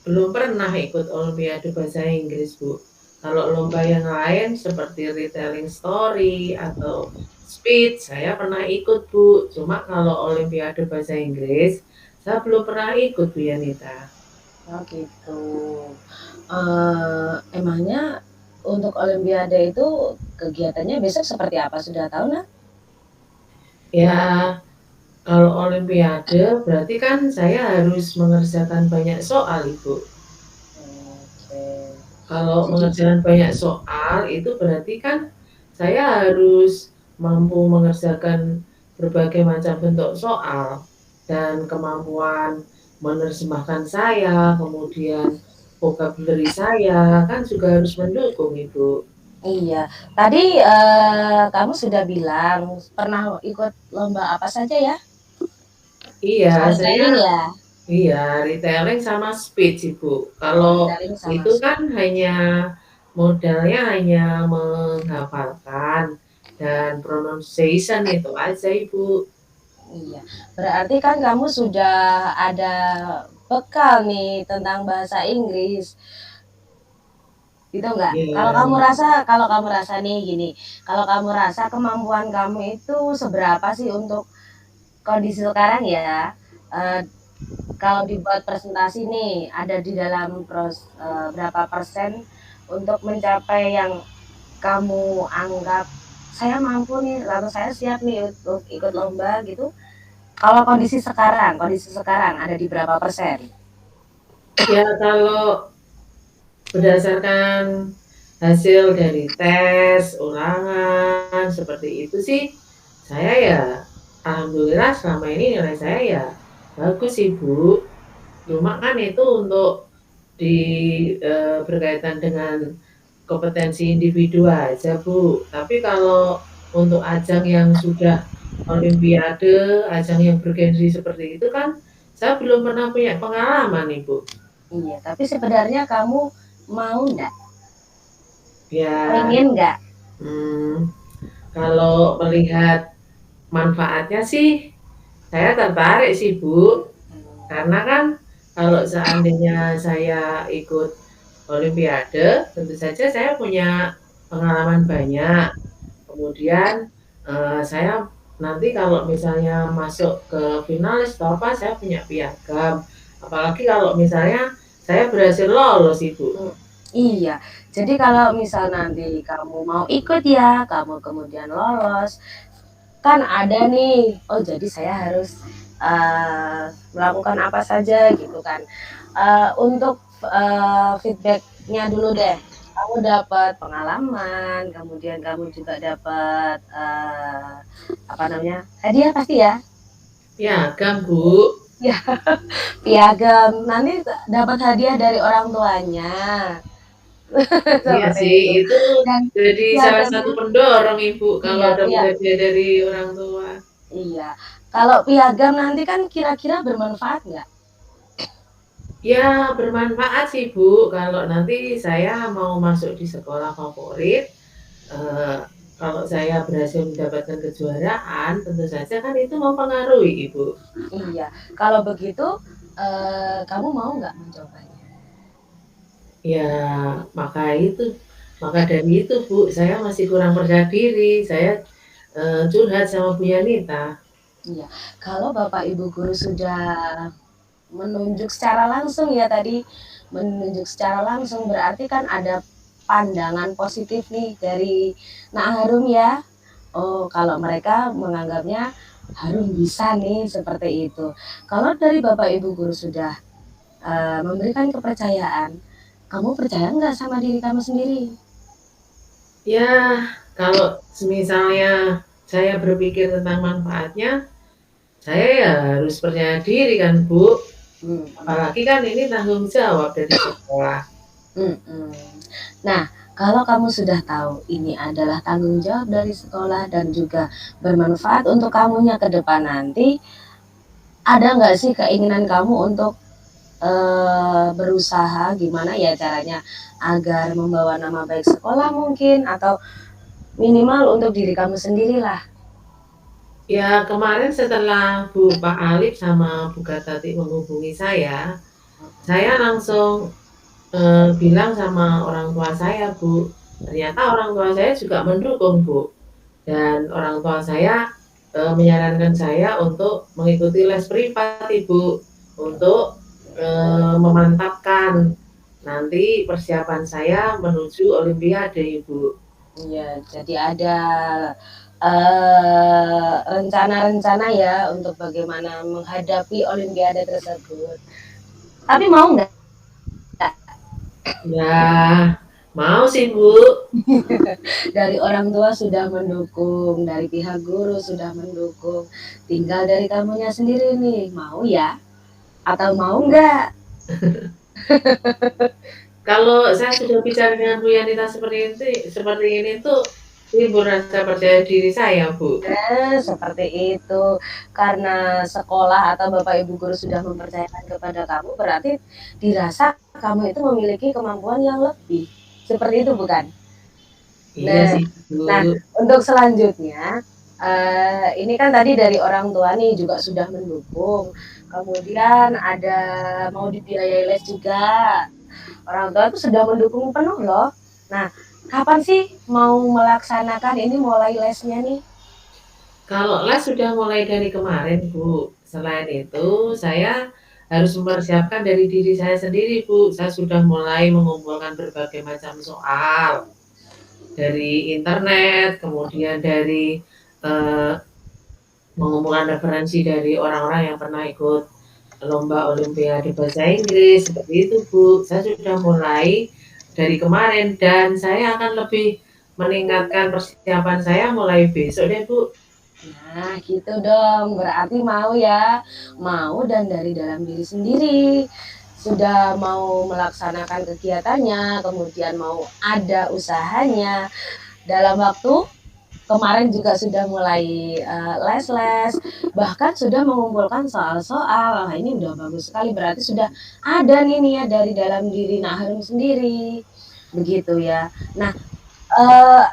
belum pernah ikut Olimpiade Bahasa Inggris, Bu. Kalau lomba yang lain seperti retelling story atau speech, saya pernah ikut, Bu. Cuma kalau Olimpiade Bahasa Inggris, saya belum pernah ikut, Bu Yanita. Oh gitu. Emangnya untuk Olimpiade itu kegiatannya besok seperti apa? Sudah tahu nak? Ya, kalau Olimpiade berarti kan saya harus mengerjakan banyak soal, Ibu. Oke. Kalau Jadi, mengerjakan banyak soal itu berarti kan saya harus mampu mengerjakan berbagai macam bentuk soal dan kemampuan menerjemahkan saya, kemudian vocabulary saya kan juga harus mendukung Ibu. iya. Tadi kamu sudah bilang pernah ikut lomba apa saja ya? Iya, saya Storytelling ya? iya retelling sama speech Ibu. Oh, Kalau retailing sama itu kan speech. hanya modalnya hanya menghafalkan dan pronunciation itu aja Ibu. Iya. Berarti kan kamu sudah ada bekal nih tentang bahasa Inggris. Gitu enggak? Iya. Kalau kamu rasa nih gini, kalau kamu rasa kemampuan kamu itu seberapa sih untuk kondisi sekarang ya? Eh, kalau dibuat presentasi nih, ada di dalam berapa persen untuk mencapai yang kamu anggap saya mampu nih atau saya siap nih untuk ikut lomba gitu. Kalau kondisi sekarang ada di berapa persen? Ya kalau berdasarkan hasil dari tes, ulangan, seperti itu sih, saya ya alhamdulillah selama ini nilai saya ya bagus sih Bu. Cuma kan itu untuk di berkaitan dengan kompetensi individu aja Bu. Tapi kalau untuk ajang yang sudah olimpiade, ajang yang bergensi seperti itu kan saya belum pernah punya pengalaman nih Bu. Iya, tapi sebenarnya kamu mau nggak? Ya, Pengen nggak? hmm, kalau melihat manfaatnya sih saya tertarik sih Bu. Karena kan kalau seandainya saya ikut olimpiade, tentu saja saya punya pengalaman banyak. Kemudian saya nanti kalau misalnya masuk ke finalis atau apa, saya punya piagam. Apalagi kalau misalnya saya berhasil lolos Ibu. Iya, jadi kalau misal nanti kamu mau ikut ya, kamu kemudian lolos, kan ada nih, oh jadi saya harus melakukan apa saja gitu kan. Untuk feedbacknya dulu deh, kamu dapat pengalaman, kemudian kamu juga dapat apa namanya hadiah pasti ya, Piagam Bu. ya piagam. Nanti dapat hadiah dari orang tuanya Iya seperti sih, itu. itu Dan jadi salah satu piagamnya, pendorong Ibu kalau iya dapat hadiah dari orang tua. iya. Kalau piagam nanti kan kira-kira bermanfaat nggak? Ya bermanfaat sih Bu, kalau nanti saya mau masuk di sekolah favorit, eee, kalau saya berhasil mendapatkan kejuaraan, tentu saja kan itu mempengaruhi Ibu. Iya. Kalau begitu, kamu mau nggak mencobanya? Ya maka dari itu Bu, saya masih kurang percaya diri, saya, curhat sama Bu Yanita. Iya. Kalau Bapak Ibu guru sudah menunjuk secara langsung ya tadi, menunjuk secara langsung berarti kan ada pandangan positif nih dari Nak Harum ya. Oh, kalau mereka menganggapnya Harum bisa nih seperti itu. Kalau dari Bapak Ibu guru sudah memberikan kepercayaan, kamu percaya nggak sama diri kamu sendiri? Ya kalau semisalnya saya berpikir tentang manfaatnya, saya ya harus percaya diri kan, Bu. Mhm. Apalagi kan ini tanggung jawab dari sekolah. Mhm. Nah, kalau kamu sudah tahu ini adalah tanggung jawab dari sekolah dan juga bermanfaat untuk kamunya ke depan nanti, ada nggak sih keinginan kamu untuk berusaha gimana ya caranya agar membawa nama baik sekolah mungkin atau minimal untuk diri kamu sendirilah? Ya kemarin setelah Pak Alif sama Bu Gatati menghubungi saya langsung bilang sama orang tua saya, Bu. Ternyata orang tua saya juga mendukung, Bu. Dan orang tua saya menyarankan saya untuk mengikuti les privat, Ibu, untuk memantapkan nanti persiapan saya menuju Olimpiade, Ibu. Iya, jadi ada rencana-rencana ya untuk bagaimana menghadapi Olimpiade tersebut. Tapi mau nggak? Ya, mau sih, Bu. Dari orang tua sudah mendukung, dari pihak guru sudah mendukung. Tinggal dari kamunya sendiri nih, mau ya? Atau mau nggak? Kalau saya sudah bicara dengan Bu Yanita seperti ini tuh timbul rasa percaya diri saya, Bu. Seperti itu. Karena sekolah atau Bapak Ibu guru sudah mempercayakan kepada kamu, berarti dirasa kamu itu memiliki kemampuan yang lebih. Seperti itu bukan? Iya Nah, sih, Bu. nah untuk selanjutnya, ini kan tadi dari orang tua nih juga sudah mendukung. Kemudian ada mau dibiayai les juga. Orang tua itu sudah mendukung penuh loh. Nah, kapan sih mau melaksanakan ini mulai lesnya nih? Kalau les sudah mulai dari kemarin, Bu. Selain itu, saya harus mempersiapkan dari diri saya sendiri, Bu. Saya sudah mulai mengumpulkan berbagai macam soal dari internet, kemudian dari eh, mengumpulkan referensi dari orang-orang yang pernah ikut lomba Olimpiade Bahasa Inggris, seperti itu, Bu. Saya sudah mulai dari kemarin dan saya akan lebih meningkatkan persiapan saya mulai besok deh, Bu. Nah, gitu dong. Berarti mau ya, mau dan dari dalam diri sendiri. Sudah mau melaksanakan kegiatannya, kemudian mau ada usahanya. Dalam waktu kemarin juga sudah mulai les-les, bahkan sudah mengumpulkan soal-soal. Nah, ini udah bagus sekali. Berarti sudah ada nih ya dari dalam diri Nak Harum sendiri. Begitu ya. Nah,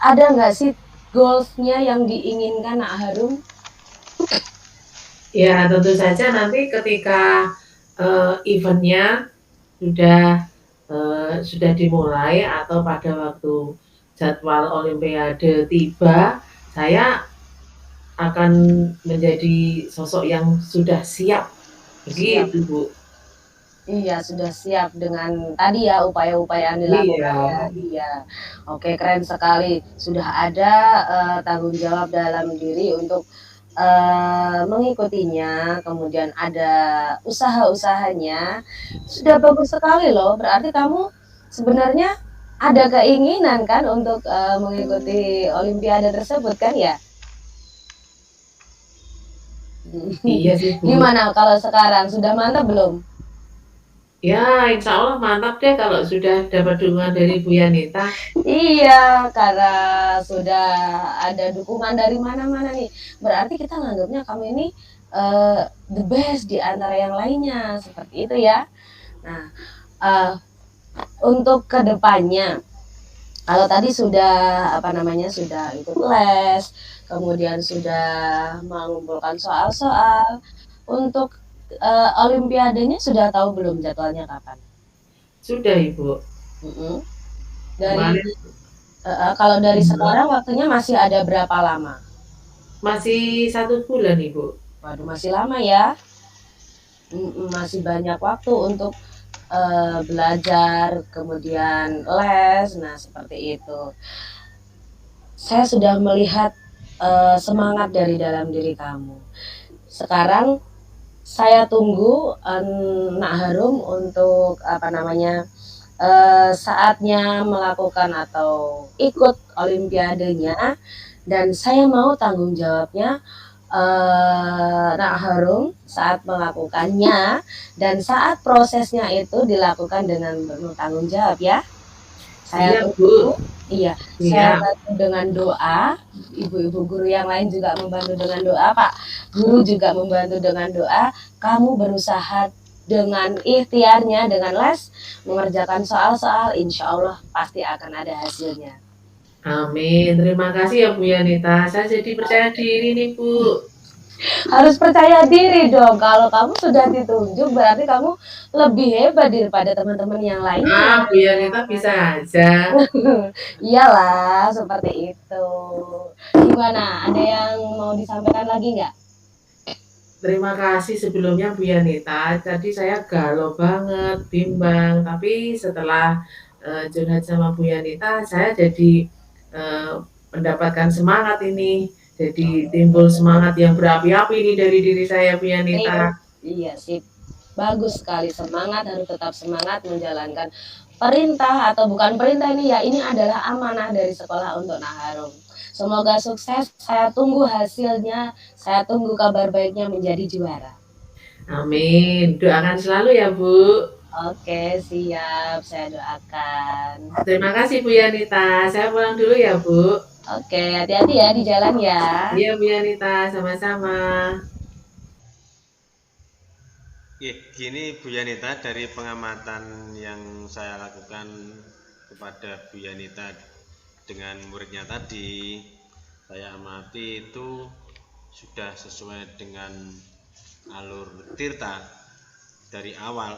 ada nggak sih goals-nya yang diinginkan Nak Harum? Ya, tentu saja nanti ketika eventnya sudah dimulai atau pada waktu jadwal Olimpiade tiba, saya akan menjadi sosok yang sudah siap. Siap. Begitu, Bu. Iya, sudah siap dengan tadi ya upaya-upaya yang dilakukan Iya. ya. Iya. Oke, keren sekali. Sudah ada tanggung jawab dalam diri untuk mengikutinya, kemudian ada usaha-usahanya. Sudah bagus sekali loh. Berarti kamu sebenarnya ada keinginan kan untuk mengikuti Olimpiade tersebut kan ya? Iya sih, Bu. Gimana kalau sekarang sudah mantap belum? Ya, insya Allah mantap deh kalau sudah dapat dukungan dari Bu Yanita. Iya, karena sudah ada dukungan dari mana-mana nih. Berarti kita nganggapnya kamu ini the best di antara yang lainnya, seperti itu ya. Nah, uh, untuk kedepannya, kalau tadi sudah sudah ikut les, kemudian sudah mengumpulkan soal-soal, untuk Olimpiadenya sudah tahu belum jadwalnya kapan? Sudah, Ibu. Dari Kemarin kalau dari sekarang waktunya masih ada berapa lama? masih 1 bulan, Ibu. Waduh, masih lama ya. Masih banyak waktu untuk belajar, kemudian les. Nah, seperti itu. Saya sudah melihat semangat dari dalam diri kamu. Sekarang saya tunggu Nak Harum untuk saatnya melakukan atau ikut olimpiadenya, dan saya mau tanggung jawabnya Nak Harum saat melakukannya dan saat prosesnya itu dilakukan dengan penuh tanggung jawab ya. Saya Siap, Bu. tunggu. Iya, saya Siap. bantu dengan doa. Ibu-ibu guru yang lain juga membantu dengan doa, Pak Guru juga membantu dengan doa. Kamu berusaha dengan ikhtiarnya, dengan les, mengerjakan soal-soal, insya Allah pasti akan ada hasilnya. Amin. Terima kasih ya Bu Yanita. Saya jadi percaya diri nih Bu. Harus percaya diri dong. Kalau kamu sudah ditunjuk, berarti kamu lebih hebat daripada teman-teman yang lainnya. Bu Yanita bisa aja. Iyalah, seperti itu. Gimana? Ada yang mau disampaikan lagi nggak? Terima kasih sebelumnya Bu Yanita. Tadi saya galau banget, bimbang. Tapi setelah curhat sama Bu Yanita, saya jadi mendapatkan semangat ini. Jadi timbul semangat yang berapi-api nih dari diri saya Bu Yanita. Iya sip. Bagus sekali, semangat, harus tetap semangat menjalankan perintah atau bukan perintah ini ya, ini adalah amanah dari sekolah untuk Nak Harum. Semoga sukses, saya tunggu hasilnya, saya tunggu kabar baiknya menjadi juara. Amin. Doakan selalu ya Bu. Oke, siap, saya doakan. Terima kasih Bu Yanita. Saya pulang dulu ya Bu. Oke, hati-hati ya di jalan ya. Iya Bu Yanita, sama-sama. Gini Bu Yanita, dari pengamatan yang saya lakukan kepada Bu Yanita dengan muridnya tadi, saya amati itu sudah sesuai dengan alur Tirta dari awal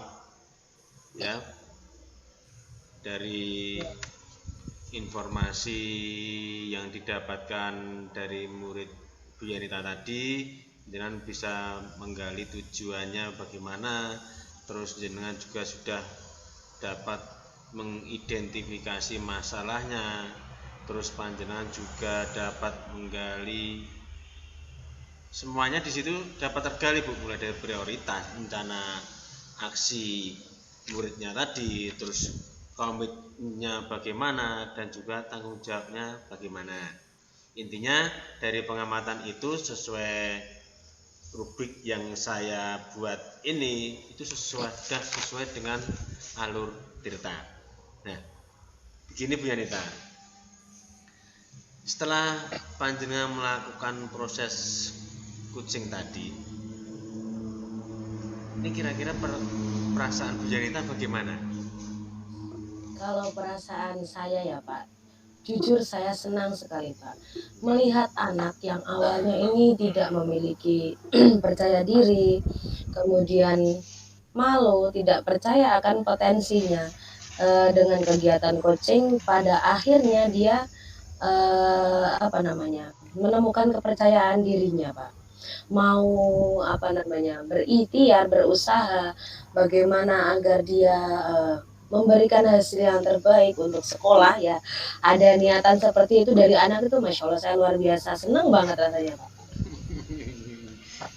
ya. Dari informasi yang didapatkan dari murid Bu Yanita tadi, jenengan bisa menggali tujuannya bagaimana, terus jenengan juga sudah dapat mengidentifikasi masalahnya, terus panjenengan juga dapat menggali semuanya di situ dapat tergali Bu, mulai dari prioritas, rencana aksi muridnya tadi, terus komitmennya bagaimana, dan juga tanggung jawabnya bagaimana. Intinya dari pengamatan itu sesuai rubrik yang saya buat ini, itu sesuai dengan alur Tirta. Nah, begini Bu Yanita, setelah panjenengan melakukan proses kucing tadi, ini kira-kira perasaan Bu Yanita bagaimana? Kalau perasaan saya ya Pak, jujur saya senang sekali Pak, melihat anak yang awalnya ini tidak memiliki percaya diri, kemudian malu, tidak percaya akan potensinya, dengan kegiatan coaching, pada akhirnya dia menemukan kepercayaan dirinya Pak, mau berikhtiar, berusaha bagaimana agar dia memberikan hasil yang terbaik untuk sekolah ya. Ada niatan seperti itu dari anak itu, Masya Allah, saya luar biasa senang banget rasanya Pak.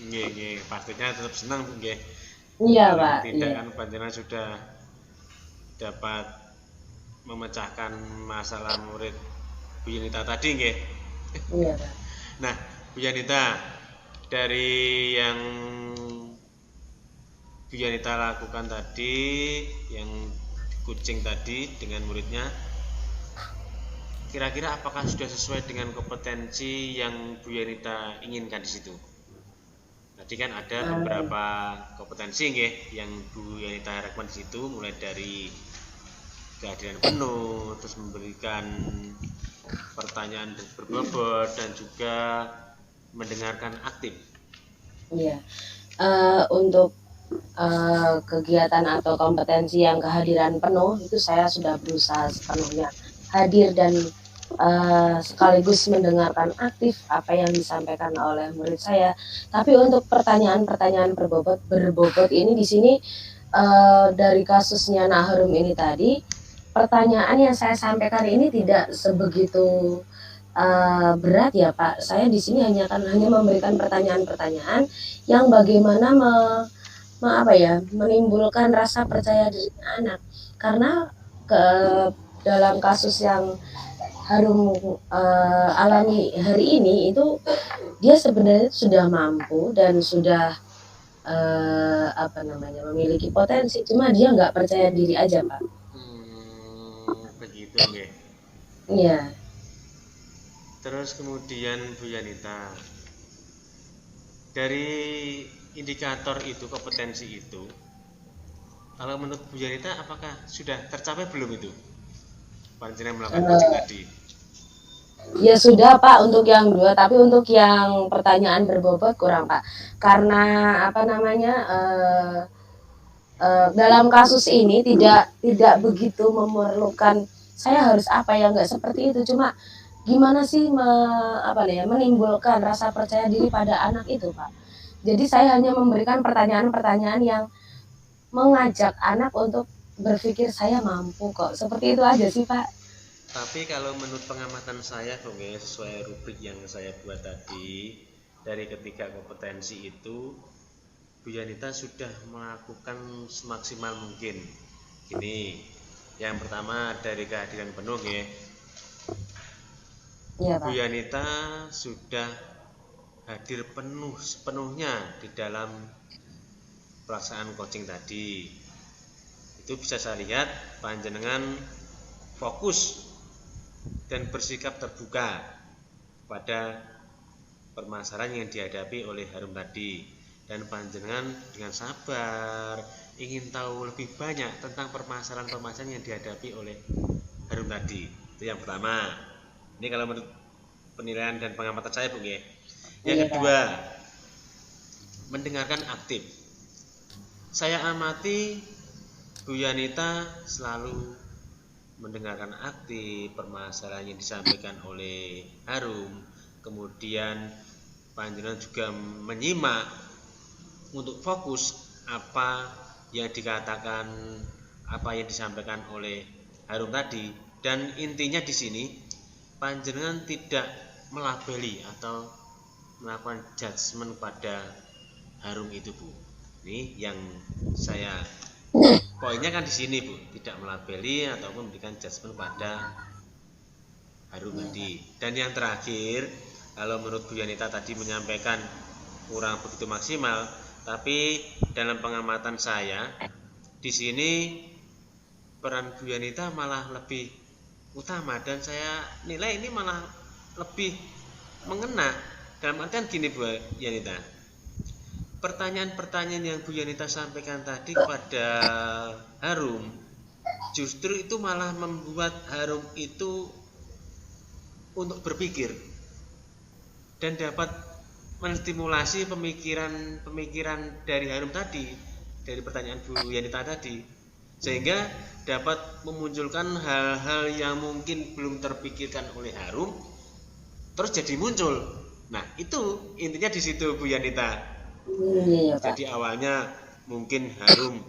Nggih, pastinya tetap senang nggih. Iya Pak. Tindakan panjenengan sudah dapat memecahkan masalah murid Bu Yanita tadi nggih. Iya Pak. Nah, Bu Yanita, dari yang Bu Yanita lakukan tadi, yang kucing tadi dengan muridnya, kira-kira apakah sudah sesuai dengan kompetensi yang Bu Yanita inginkan di situ? Tadi kan ada beberapa kompetensi nggih yang Bu Yanita harapkan di situ, mulai dari kehadiran penuh, terus memberikan pertanyaan berbobot, dan juga mendengarkan aktif. Iya. Untuk kegiatan atau kompetensi yang kehadiran penuh itu saya sudah berusaha sepenuhnya hadir dan sekaligus mendengarkan aktif apa yang disampaikan oleh murid saya. Tapi untuk pertanyaan-pertanyaan berbobot ini di sini, dari kasusnya Nak Harum ini tadi, pertanyaan yang saya sampaikan ini tidak sebegitu berat ya Pak. Saya di sini hanya memberikan pertanyaan-pertanyaan yang bagaimana menimbulkan rasa percaya diri anak. Karena dalam kasus yang Harum alami hari ini itu dia sebenarnya sudah mampu dan sudah memiliki potensi, cuma dia nggak percaya diri aja, Pak. Begitu nggih. Iya. Terus kemudian Bu Yanita, dari indikator itu, kompetensi itu, kalau menurut Bu Yanita apakah sudah tercapai belum itu panjenengan melakukan coaching tadi? Ya sudah Pak untuk yang 2, tapi untuk yang pertanyaan berbobot kurang Pak. Karena dalam kasus ini tidak begitu memerlukan saya harus apa ya, nggak seperti itu. Cuma gimana sih menimbulkan rasa percaya diri pada anak itu Pak. Jadi saya hanya memberikan pertanyaan-pertanyaan yang mengajak anak untuk berpikir saya mampu kok. Seperti itu aja sih Pak. Tapi kalau menurut pengamatan saya sesuai rubrik yang saya buat tadi, dari ketiga kompetensi itu Bu Yanita sudah melakukan semaksimal mungkin. Ini yang pertama dari kehadiran penuh ya. Iya, Bu Pak. Yanita sudah hadir sepenuhnya di dalam pelaksanaan coaching tadi. Itu bisa saya lihat panjenengan fokus dan bersikap terbuka pada permasalahan yang dihadapi oleh Harum tadi, dan panjenengan dengan sabar ingin tahu lebih banyak tentang permasalahan-permasalahan yang dihadapi oleh Harum tadi. Itu yang pertama. Ini kalau menurut penilaian dan pengamatan saya Bu ya. Yang kedua, mendengarkan aktif. Saya amati Bu Yanita selalu mendengarkan aktif permasalahan yang disampaikan oleh Harum, kemudian panjenengan juga menyimak untuk fokus apa yang dikatakan, apa yang disampaikan oleh Harum tadi, dan intinya di sini panjenengan tidak melabeli atau melakukan judgement pada Harum itu Bu. Ini yang saya poinnya kan di sini Bu, tidak melabeli ataupun memberikan judgement pada Harum tadi. Dan yang terakhir, kalau menurut Bu Yanita tadi menyampaikan kurang begitu maksimal, tapi dalam pengamatan saya di sini peran Bu Yanita malah lebih utama, dan saya nilai ini malah lebih mengena. Dalam artian gini Bu Yanita, pertanyaan-pertanyaan yang Bu Yanita sampaikan tadi kepada Harum, justru itu malah membuat Harum itu untuk berpikir dan dapat menstimulasi pemikiran dari Harum tadi, dari pertanyaan Bu Yanita tadi, sehingga dapat memunculkan hal-hal yang mungkin belum terpikirkan oleh Harum terus jadi muncul. Nah, itu intinya di situ Bu Yanita. Jadi awalnya mungkin Harum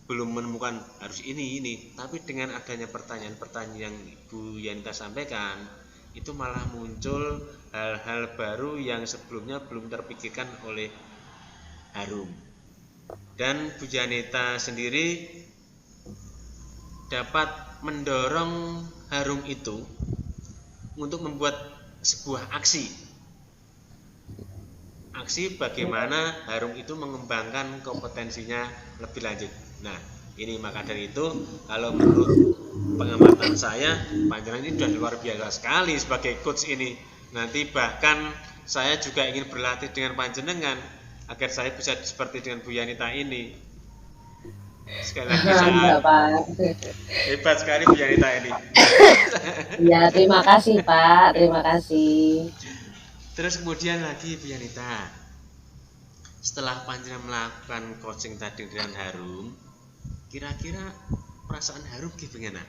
belum menemukan harus ini, tapi dengan adanya pertanyaan-pertanyaan yang Bu Yanita sampaikan, itu malah muncul hal-hal baru yang sebelumnya belum terpikirkan oleh Harum. Dan Bu Yanita sendiri dapat mendorong Harum itu untuk membuat sebuah aksi bagaimana Harum itu mengembangkan kompetensinya lebih lanjut. Nah, ini maka dari itu kalau menurut pengamatan saya, panjenengan ini sudah luar biasa sekali sebagai coach ini. Nanti bahkan saya juga ingin berlatih dengan panjenengan agar saya bisa seperti dengan Bu Yanita ini. Sekali lagi saya hebat sekali Bu Yanita ini. Ya, terima kasih Pak, terima kasih. Terus kemudian lagi Bu Yanita, setelah panjenengan melakukan coaching tadi dengan Harum, kira-kira perasaan Harum gimana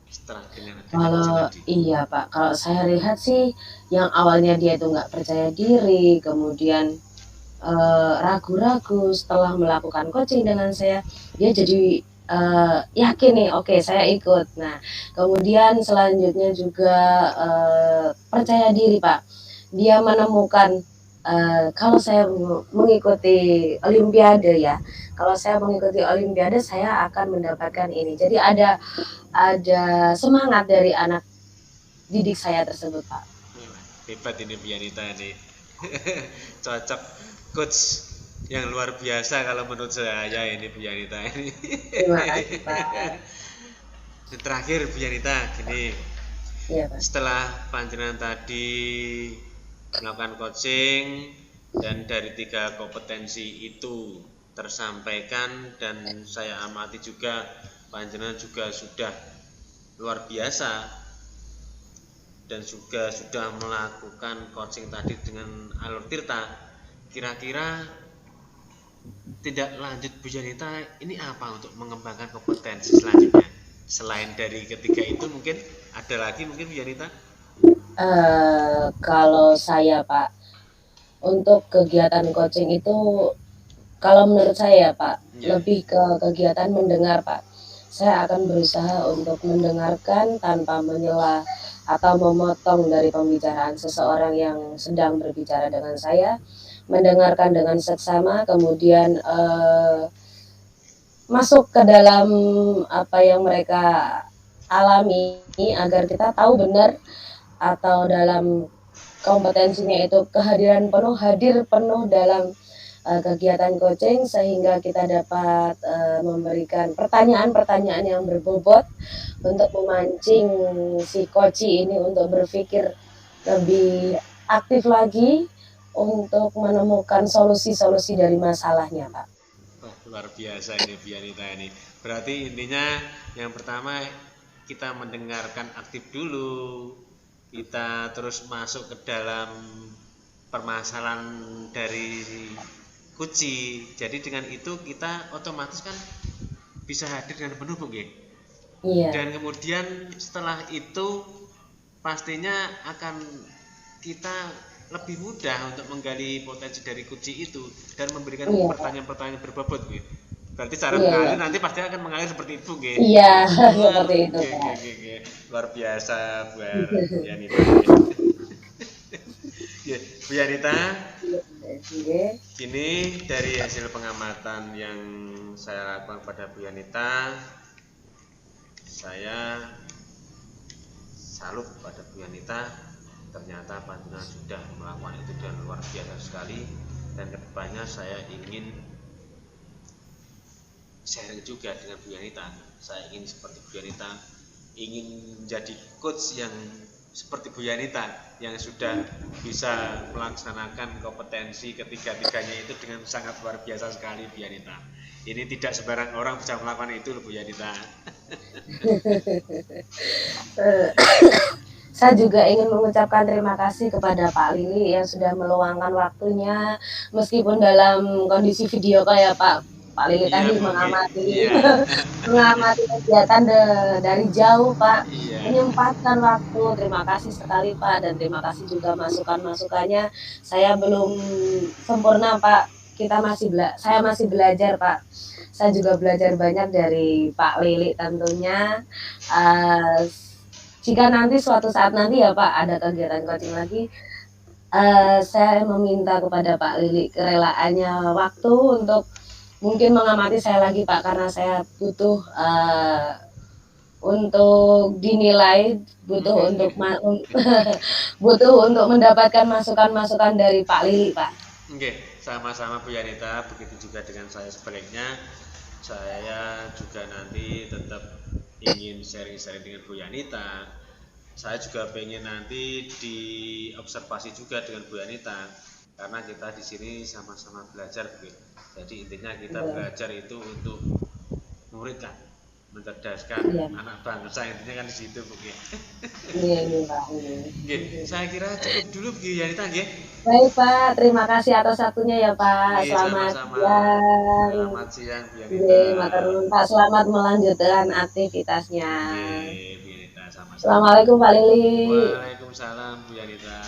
setelah dengan kalau tadi? Iya Pak, kalau saya lihat sih yang awalnya dia itu nggak percaya diri, kemudian ragu-ragu, setelah melakukan coaching dengan saya, dia jadi yakin nih, oke saya ikut. Nah, kemudian selanjutnya juga percaya diri Pak. Dia menemukan kalau saya mengikuti olimpiade ya, kalau saya mengikuti olimpiade saya akan mendapatkan ini. Jadi ada semangat dari anak didik saya tersebut Pak. Hebat ini Bu Yanita ini. Cocok, coach yang luar biasa kalau menurut saya ini Bu Yanita ini. Terima kasih Pak. Dan terakhir Bu Yanita, gini, Iya Pak. setelah panjenengan tadi melakukan coaching dan dari 3 kompetensi itu tersampaikan, dan saya amati juga panjenengan juga sudah luar biasa dan juga sudah melakukan coaching tadi dengan alur tirta. Kira-kira tidak lanjut Bu Yanita ini apa untuk mengembangkan kompetensi selanjutnya selain dari ketiga itu? Mungkin ada lagi mungkin Bu Yanita? Kalau saya Pak, untuk kegiatan coaching itu kalau menurut saya Pak, lebih ke kegiatan mendengar Pak. Saya akan berusaha untuk mendengarkan tanpa menyela atau memotong dari pembicaraan seseorang yang sedang berbicara dengan saya, mendengarkan dengan seksama, kemudian masuk ke dalam apa yang mereka alami agar kita tahu benar, atau dalam kompetensinya itu hadir penuh dalam kegiatan coaching, sehingga kita dapat memberikan pertanyaan-pertanyaan yang berbobot untuk memancing si coach ini untuk berpikir lebih aktif lagi untuk menemukan solusi-solusi dari masalahnya Pak. Wah, luar biasa ini Bu Yanita ini. Berarti intinya yang pertama kita mendengarkan aktif dulu, kita terus masuk ke dalam permasalahan dari kunci. Jadi dengan itu kita otomatis kan bisa hadir dengan penuh Bu. Iya. Dan kemudian setelah itu pastinya akan kita lebih mudah untuk menggali potensi dari kunci itu dan memberikan pertanyaan-pertanyaan berbobot Bu. Berarti cara mengalir nanti pasti akan mengalir seperti itu Bu. Iya, seperti itu. Luar biasa Bu Yanita. Bu Yanita, ini dari hasil pengamatan yang saya lakukan pada Bu Yanita, saya salut pada Bu Yanita. Ternyata panjenengan sudah melakukan itu dengan luar biasa sekali, dan kedepannya saya ingin sharing juga dengan Bu Yanita. Saya ingin seperti Bu Yanita, ingin menjadi coach yang seperti Bu Yanita yang sudah bisa melaksanakan kompetensi ketiga-tiganya itu dengan sangat luar biasa sekali Bu Yanita. Ini tidak sembarang orang bisa melakukan itu Bu Yanita. Saya juga ingin mengucapkan terima kasih kepada Pak Lili yang sudah meluangkan waktunya, meskipun dalam kondisi video call ya Pak Lili tadi mengamati kegiatan dari jauh Pak, menyempatkan waktu. Terima kasih sekali Pak, dan terima kasih juga masukan-masukannya. Saya belum sempurna Pak, saya masih belajar Pak. Saya juga belajar banyak dari Pak Lili tentunya. Jika nanti suatu saat nanti ya Pak ada kegiatan coaching lagi, saya meminta kepada Pak Lili kerelaannya waktu untuk mungkin mengamati saya lagi Pak, karena saya butuh untuk dinilai, butuh untuk mendapatkan masukan-masukan dari Pak Lili Pak. Oke, sama-sama Bu Yanita, begitu juga dengan saya sebaliknya. Saya juga nanti tetap ingin sharing-sharing dengan Bu Yanita. Saya juga pengen nanti diobservasi juga dengan Bu Yanita, karena kita di sini sama-sama belajar Bu. Jadi intinya kita belajar itu untuk murid kan, mencerdaskan anak bangsa, intinya kan di situ Bu. Iya Pak. Saya kira cukup dulu Bu Yanita nggih. Baik Pak, terima kasih atas waktunya ya Pak. Selamat siang. Selamat siang Bu Yanita. Pak, selamat melanjutkan aktivitasnya. Bu Yanita, sama-sama. Assalamualaikum Pak Lili. Waalaikumsalam Bu Yanita.